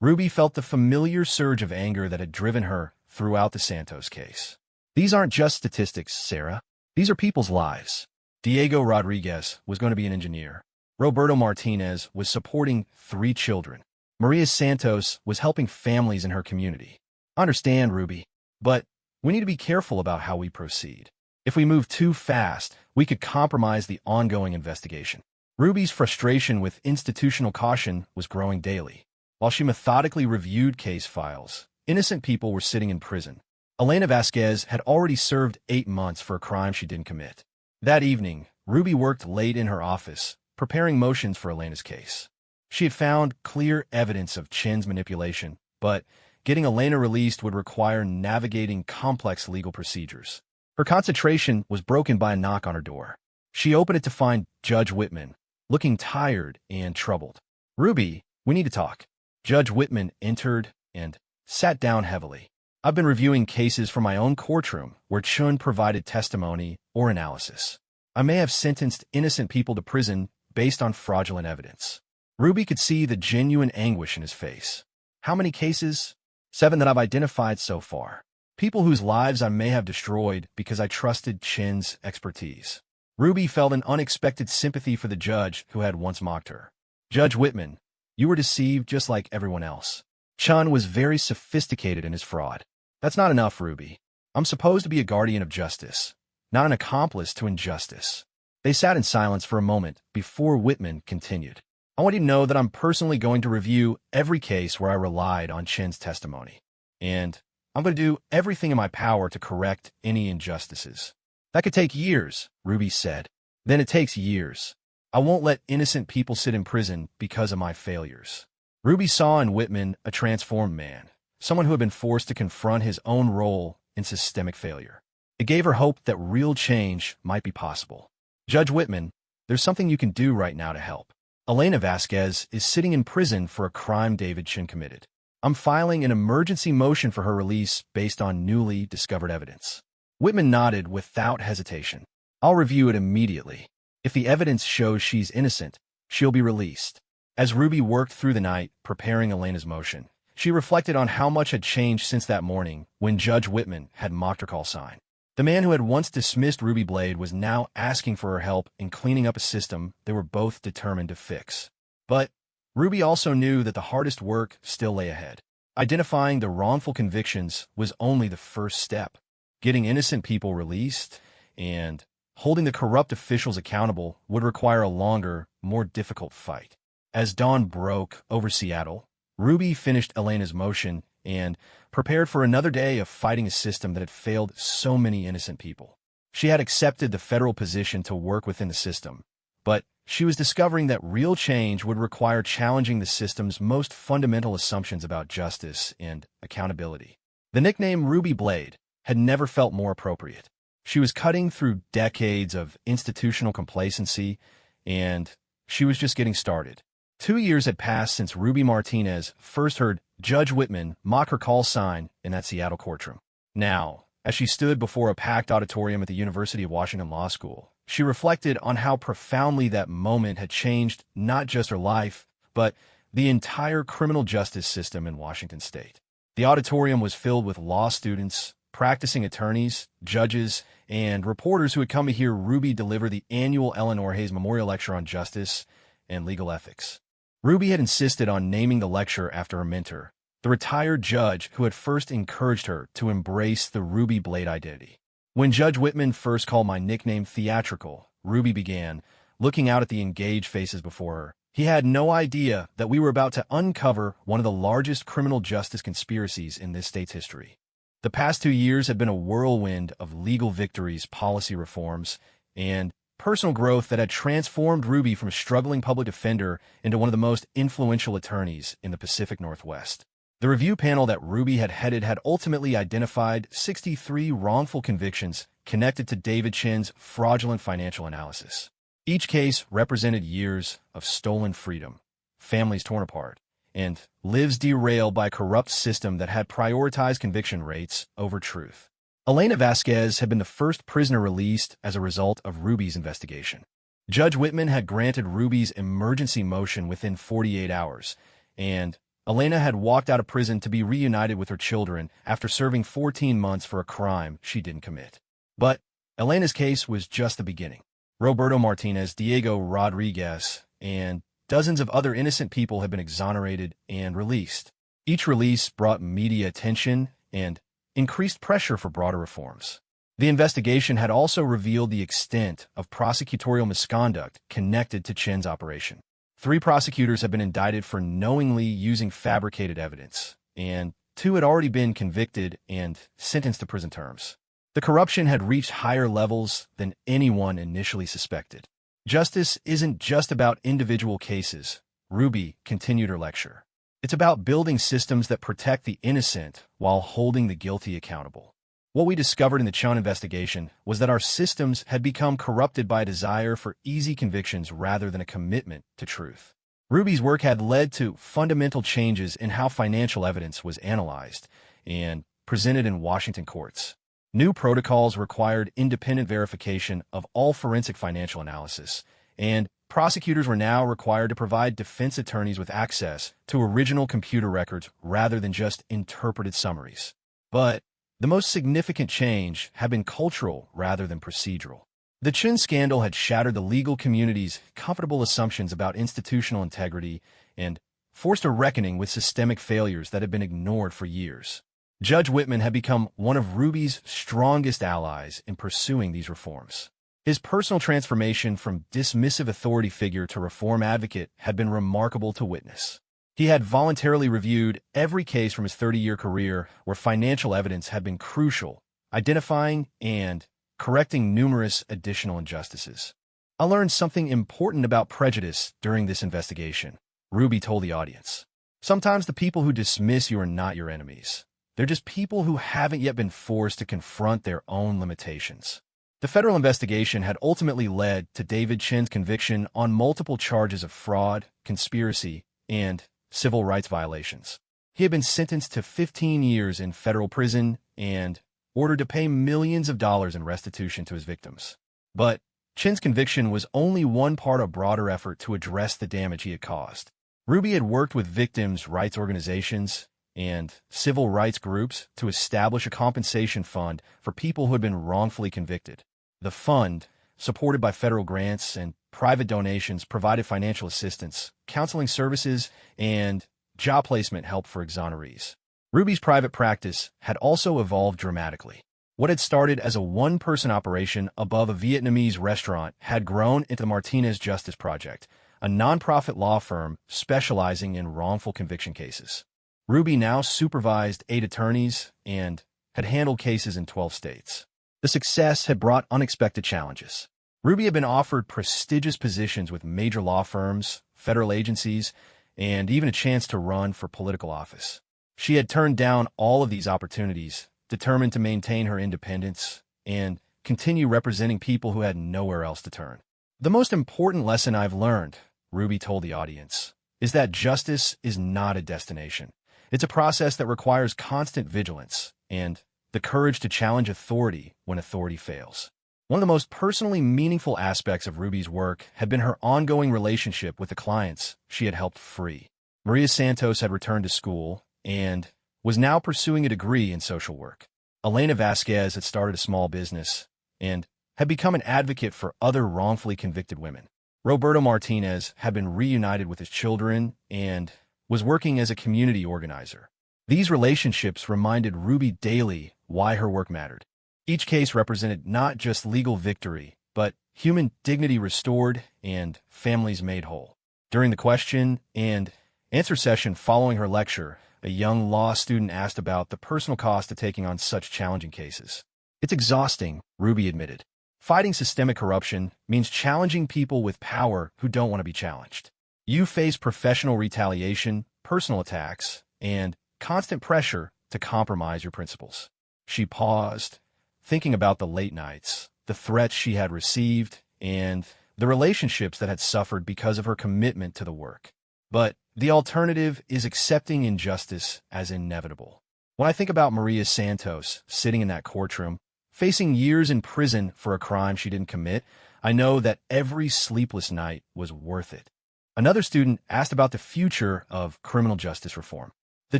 Ruby felt the familiar surge of anger that had driven her throughout the Santos case. These aren't just statistics, Sarah. These are people's lives. Diego Rodriguez was going to be an engineer. Roberto Martinez was supporting 3 children. Maria Santos was helping families in her community. I understand, Ruby, but we need to be careful about how we proceed. If we move too fast, we could compromise the ongoing investigation. Ruby's frustration with institutional caution was growing daily. While she methodically reviewed case files, innocent people were sitting in prison. Elena Vasquez had already served 8 months for a crime she didn't commit. That evening, Ruby worked late in her office, preparing motions for Elena's case. She had found clear evidence of Chen's manipulation, but getting Elena released would require navigating complex legal procedures. Her concentration was broken by a knock on her door. She opened it to find Judge Whitman, looking tired and troubled. "Ruby, we need to talk." Judge Whitman entered and sat down heavily. "I've been reviewing cases from my own courtroom where Chen provided testimony or analysis. I may have sentenced innocent people to prison based on fraudulent evidence." Ruby could see the genuine anguish in his face. "How many cases?" 7 that I've identified so far. People whose lives I may have destroyed because I trusted Chen's expertise." Ruby felt an unexpected sympathy for the judge who had once mocked her. "Judge Whitman, you were deceived just like everyone else. Chen was very sophisticated in his fraud." "That's not enough, Ruby. I'm supposed to be a guardian of justice, not an accomplice to injustice." They sat in silence for a moment before Whitman continued. "I want you to know that I'm personally going to review every case where I relied on Chen's testimony. And I'm going to do everything in my power to correct any injustices." "That could take years," Ruby said. "Then it takes years. I won't let innocent people sit in prison because of my failures." Ruby saw in Whitman a transformed man, someone who had been forced to confront his own role in systemic failure. It gave her hope that real change might be possible. "Judge Whitman, there's something you can do right now to help. Elena Vasquez is sitting in prison for a crime David Chen committed. I'm filing an emergency motion for her release based on newly discovered evidence." Whitman nodded without hesitation. "I'll review it immediately. If the evidence shows she's innocent, she'll be released." As Ruby worked through the night preparing Elena's motion, she reflected on how much had changed since that morning when Judge Whitman had mocked her call sign. The man who had once dismissed Ruby Blade was now asking for her help in cleaning up a system they were both determined to fix. But Ruby also knew that the hardest work still lay ahead. Identifying the wrongful convictions was only the first step. Getting innocent people released and holding the corrupt officials accountable would require a longer, more difficult fight. As dawn broke over Seattle, Ruby finished Elena's motion and prepared for another day of fighting a system that had failed so many innocent people. She had accepted the federal position to work within the system, but she was discovering that real change would require challenging the system's most fundamental assumptions about justice and accountability. The nickname Ruby Blade had never felt more appropriate. She was cutting through decades of institutional complacency, and she was just getting started. 2 years had passed since Ruby Martinez first heard Judge Whitman mock her call sign in that Seattle courtroom. Now, as she stood before a packed auditorium at the University of Washington Law School, she reflected on how profoundly that moment had changed not just her life, but the entire criminal justice system in Washington state. The auditorium was filled with law students, practicing attorneys, judges, and reporters who had come to hear Ruby deliver the annual Eleanor Hayes Memorial Lecture on Justice and Legal Ethics. Ruby had insisted on naming the lecture after her mentor, the retired judge who had first encouraged her to embrace the Ruby Blade identity. When Judge Whitman first called my nickname theatrical, Ruby began, looking out at the engaged faces before her. He had no idea that we were about to uncover one of the largest criminal justice conspiracies in this state's history. The past 2 years had been a whirlwind of legal victories, policy reforms, and personal growth that had transformed Ruby from a struggling public defender into one of the most influential attorneys in the Pacific Northwest. The review panel that Ruby had headed had ultimately identified 63 wrongful convictions connected to David Chin's fraudulent financial analysis. Each case represented years of stolen freedom, families torn apart, and lives derailed by a corrupt system that had prioritized conviction rates over truth. Elena Vasquez had been the first prisoner released as a result of Ruby's investigation. Judge Whitman had granted Ruby's emergency motion within 48 hours, and Elena had walked out of prison to be reunited with her children after serving 14 months for a crime she didn't commit. But Elena's case was just the beginning. Roberto Martinez, Diego Rodriguez, and dozens of other innocent people had been exonerated and released. Each release brought media attention and increased pressure for broader reforms. The investigation had also revealed the extent of prosecutorial misconduct connected to Chin's operation. 3 prosecutors had been indicted for knowingly using fabricated evidence, and 2 had already been convicted and sentenced to prison terms. The corruption had reached higher levels than anyone initially suspected. Justice isn't just about individual cases, Ruby continued her lecture. It's about building systems that protect the innocent while holding the guilty accountable. What we discovered in the Chun investigation was that our systems had become corrupted by a desire for easy convictions rather than a commitment to truth. Ruby's work had led to fundamental changes in how financial evidence was analyzed and presented in Washington courts. New protocols required independent verification of all forensic financial analysis, and prosecutors were now required to provide defense attorneys with access to original computer records rather than just interpreted summaries. But the most significant change had been cultural rather than procedural. The Chin scandal had shattered the legal community's comfortable assumptions about institutional integrity and forced a reckoning with systemic failures that had been ignored for years. Judge Whitman had become one of Ruby's strongest allies in pursuing these reforms. His personal transformation from dismissive authority figure to reform advocate had been remarkable to witness. He had voluntarily reviewed every case from his 30-year career where financial evidence had been crucial, identifying and correcting numerous additional injustices. I learned something important about prejudice during this investigation, Ruby told the audience. Sometimes the people who dismiss you are not your enemies. They're just people who haven't yet been forced to confront their own limitations. The federal investigation had ultimately led to David Chin's conviction on multiple charges of fraud, conspiracy, and civil rights violations. He had been sentenced to 15 years in federal prison and ordered to pay millions of dollars in restitution to his victims. But Chin's conviction was only one part of a broader effort to address the damage he had caused. Ruby had worked with victims' rights organizations and civil rights groups to establish a compensation fund for people who had been wrongfully convicted. The fund, supported by federal grants and private donations, provided financial assistance, counseling services, and job placement help for exonerees. Ruby's private practice had also evolved dramatically. What had started as a one-person operation above a Vietnamese restaurant had grown into the Martinez Justice Project, a nonprofit law firm specializing in wrongful conviction cases. Ruby now supervised 8 attorneys and had handled cases in 12 states. The success had brought unexpected challenges. Ruby had been offered prestigious positions with major law firms, federal agencies, and even a chance to run for political office. She had turned down all of these opportunities, determined to maintain her independence and continue representing people who had nowhere else to turn. The most important lesson I've learned, Ruby told the audience, is that justice is not a destination. It's a process that requires constant vigilance and the courage to challenge authority when authority fails. One of the most personally meaningful aspects of Ruby's work had been her ongoing relationship with the clients she had helped free. Maria Santos had returned to school and was now pursuing a degree in social work. Elena Vasquez had started a small business and had become an advocate for other wrongfully convicted women. Roberto Martinez had been reunited with his children and was working as a community organizer. These relationships reminded Ruby daily why her work mattered. Each case represented not just legal victory, but human dignity restored and families made whole. During the question and answer session following her lecture, a young law student asked about the personal cost of taking on such challenging cases. It's exhausting, Ruby admitted. Fighting systemic corruption means challenging people with power who don't want to be challenged. You face professional retaliation, personal attacks, and constant pressure to compromise your principles. She paused, thinking about the late nights, the threats she had received, and the relationships that had suffered because of her commitment to the work. But the alternative is accepting injustice as inevitable. When I think about Maria Santos sitting in that courtroom, facing years in prison for a crime she didn't commit, I know that every sleepless night was worth it. Another student asked about the future of criminal justice reform. The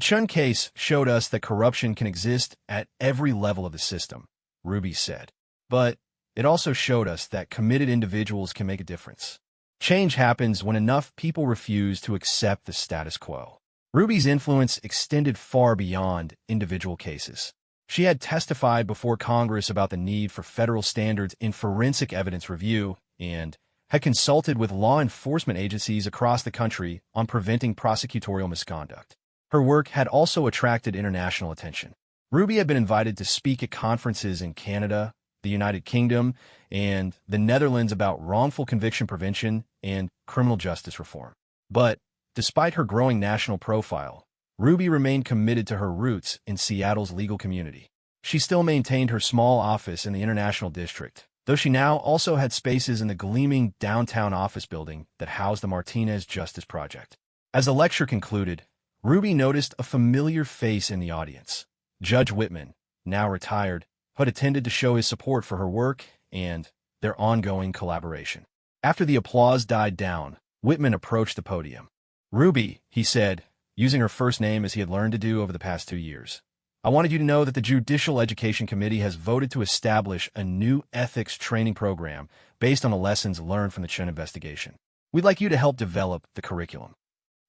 Chun case showed us that corruption can exist at every level of the system, Ruby said. But it also showed us that committed individuals can make a difference. Change happens when enough people refuse to accept the status quo. Ruby's influence extended far beyond individual cases. She had testified before Congress about the need for federal standards in forensic evidence review and had consulted with law enforcement agencies across the country on preventing prosecutorial misconduct. Her work had also attracted international attention. Ruby had been invited to speak at conferences in Canada, the United Kingdom, and the Netherlands about wrongful conviction prevention and criminal justice reform. But despite her growing national profile, Ruby remained committed to her roots in Seattle's legal community. She still maintained her small office in the International District, though she now also had spaces in the gleaming downtown office building that housed the Martinez Justice Project. As the lecture concluded, Ruby noticed a familiar face in the audience. Judge Whitman, now retired, had attended to show his support for her work and their ongoing collaboration. After the applause died down, Whitman approached the podium. "Ruby," he said, using her first name as he had learned to do over the past 2 years, "I wanted you to know that the Judicial Education Committee has voted to establish a new ethics training program based on the lessons learned from the Chun investigation. We'd like you to help develop the curriculum."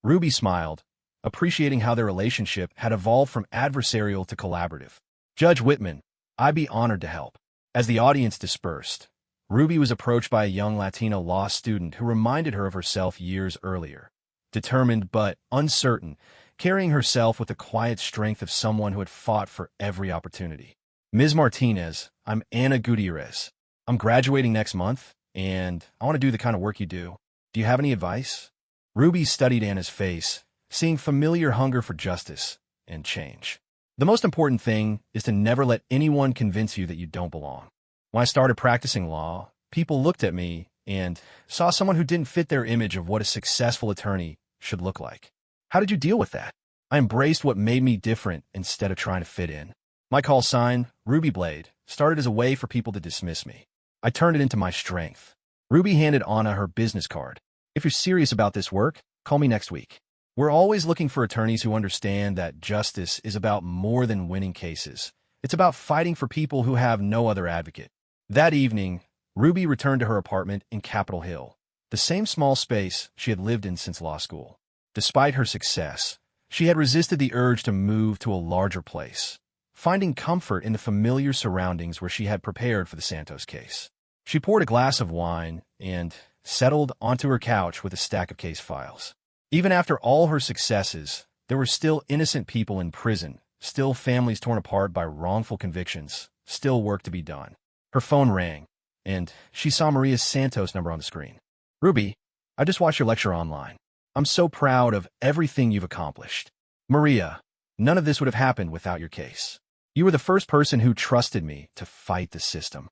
Ruby smiled, appreciating how their relationship had evolved from adversarial to collaborative. "Judge Whitman, I'd be honored to help." As the audience dispersed, Ruby was approached by a young Latino law student who reminded her of herself years earlier. Determined but uncertain, carrying herself with the quiet strength of someone who had fought for every opportunity. "Ms. Martinez, I'm Anna Gutierrez. I'm graduating next month, and I want to do the kind of work you do. Do you have any advice?" Ruby studied Anna's face, seeing familiar hunger for justice and change. "The most important thing is to never let anyone convince you that you don't belong. When I started practicing law, people looked at me and saw someone who didn't fit their image of what a successful attorney should look like. How did you deal with that?" "I embraced what made me different instead of trying to fit in. My call sign, Ruby Blade, started as a way for people to dismiss me. I turned it into my strength." Ruby handed Anna her business card. "If you're serious about this work, call me next week. We're always looking for attorneys who understand that justice is about more than winning cases. It's about fighting for people who have no other advocate. That evening, Ruby returned to her apartment in Capitol Hill, the same small space she had lived in since law school. Despite her success, she had resisted the urge to move to a larger place, finding comfort in the familiar surroundings where she had prepared for the Santos case. She poured a glass of wine and settled onto her couch with a stack of case files. Even after all her successes, there were still innocent people in prison, still families torn apart by wrongful convictions, still work to be done. Her phone rang, and she saw Maria's Santos number on the screen. "Ruby, I just watched your lecture online. I'm so proud of everything you've accomplished. Maria, none of this would have happened without your case. You were the first person who trusted me to fight the system."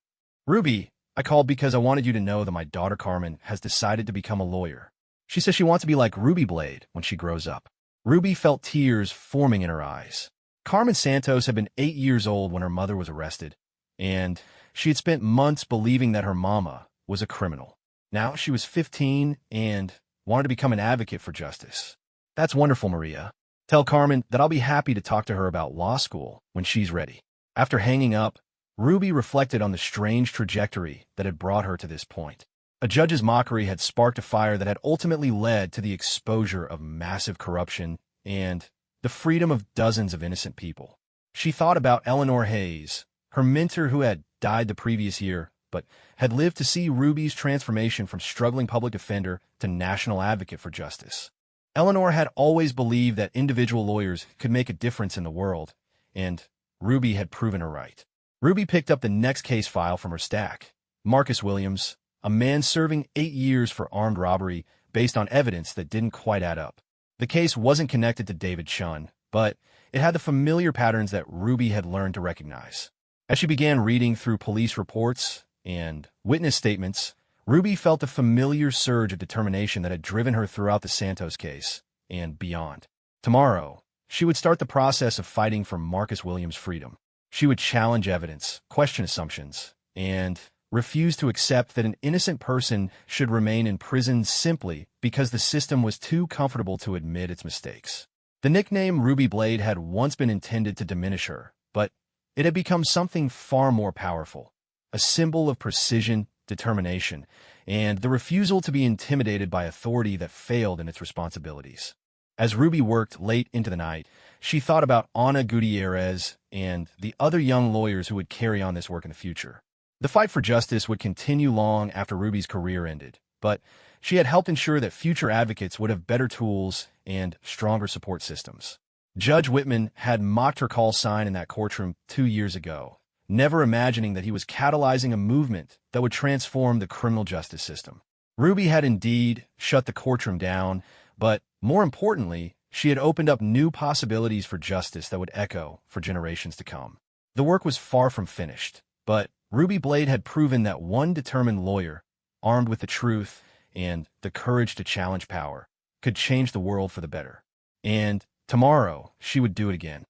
"Ruby, I called because I wanted you to know that my daughter Carmen has decided to become a lawyer. She says she wants to be like Ruby Blade when she grows up." Ruby felt tears forming in her eyes. Carmen Santos had been 8 years old when her mother was arrested, and she had spent months believing that her mama was a criminal. Now she was 15 and wanted to become an advocate for justice. "That's wonderful, Maria. Tell Carmen that I'll be happy to talk to her about law school when she's ready." After hanging up, Ruby reflected on the strange trajectory that had brought her to this point. A judge's mockery had sparked a fire that had ultimately led to the exposure of massive corruption and the freedom of dozens of innocent people. She thought about Eleanor Hayes, her mentor who had died the previous year, but had lived to see Ruby's transformation from struggling public defender to national advocate for justice. Eleanor had always believed that individual lawyers could make a difference in the world, and Ruby had proven her right. Ruby picked up the next case file from her stack. Marcus Williams, a man serving 8 years for armed robbery based on evidence that didn't quite add up. The case wasn't connected to David Chun, but it had the familiar patterns that Ruby had learned to recognize. As she began reading through police reports and witness statements, Ruby felt a familiar surge of determination that had driven her throughout the Santos case and beyond. Tomorrow, she would start the process of fighting for Marcus Williams' freedom. She would challenge evidence, question assumptions, and refuse to accept that an innocent person should remain in prison simply because the system was too comfortable to admit its mistakes. The nickname Ruby Blade had once been intended to diminish her, but it had become something far more powerful, a symbol of precision, determination, and the refusal to be intimidated by authority that failed in its responsibilities. As Ruby worked late into the night, she thought about Ana Gutierrez and the other young lawyers who would carry on this work in the future. The fight for justice would continue long after Ruby's career ended, but she had helped ensure that future advocates would have better tools and stronger support systems. Judge Whitman had mocked her call sign in that courtroom 2 years ago, never imagining that he was catalyzing a movement that would transform the criminal justice system. Ruby had indeed shut the courtroom down, but more importantly, she had opened up new possibilities for justice that would echo for generations to come. The work was far from finished, but Ruby Blade had proven that one determined lawyer, armed with the truth and the courage to challenge power, could change the world for the better. And tomorrow, she would do it again.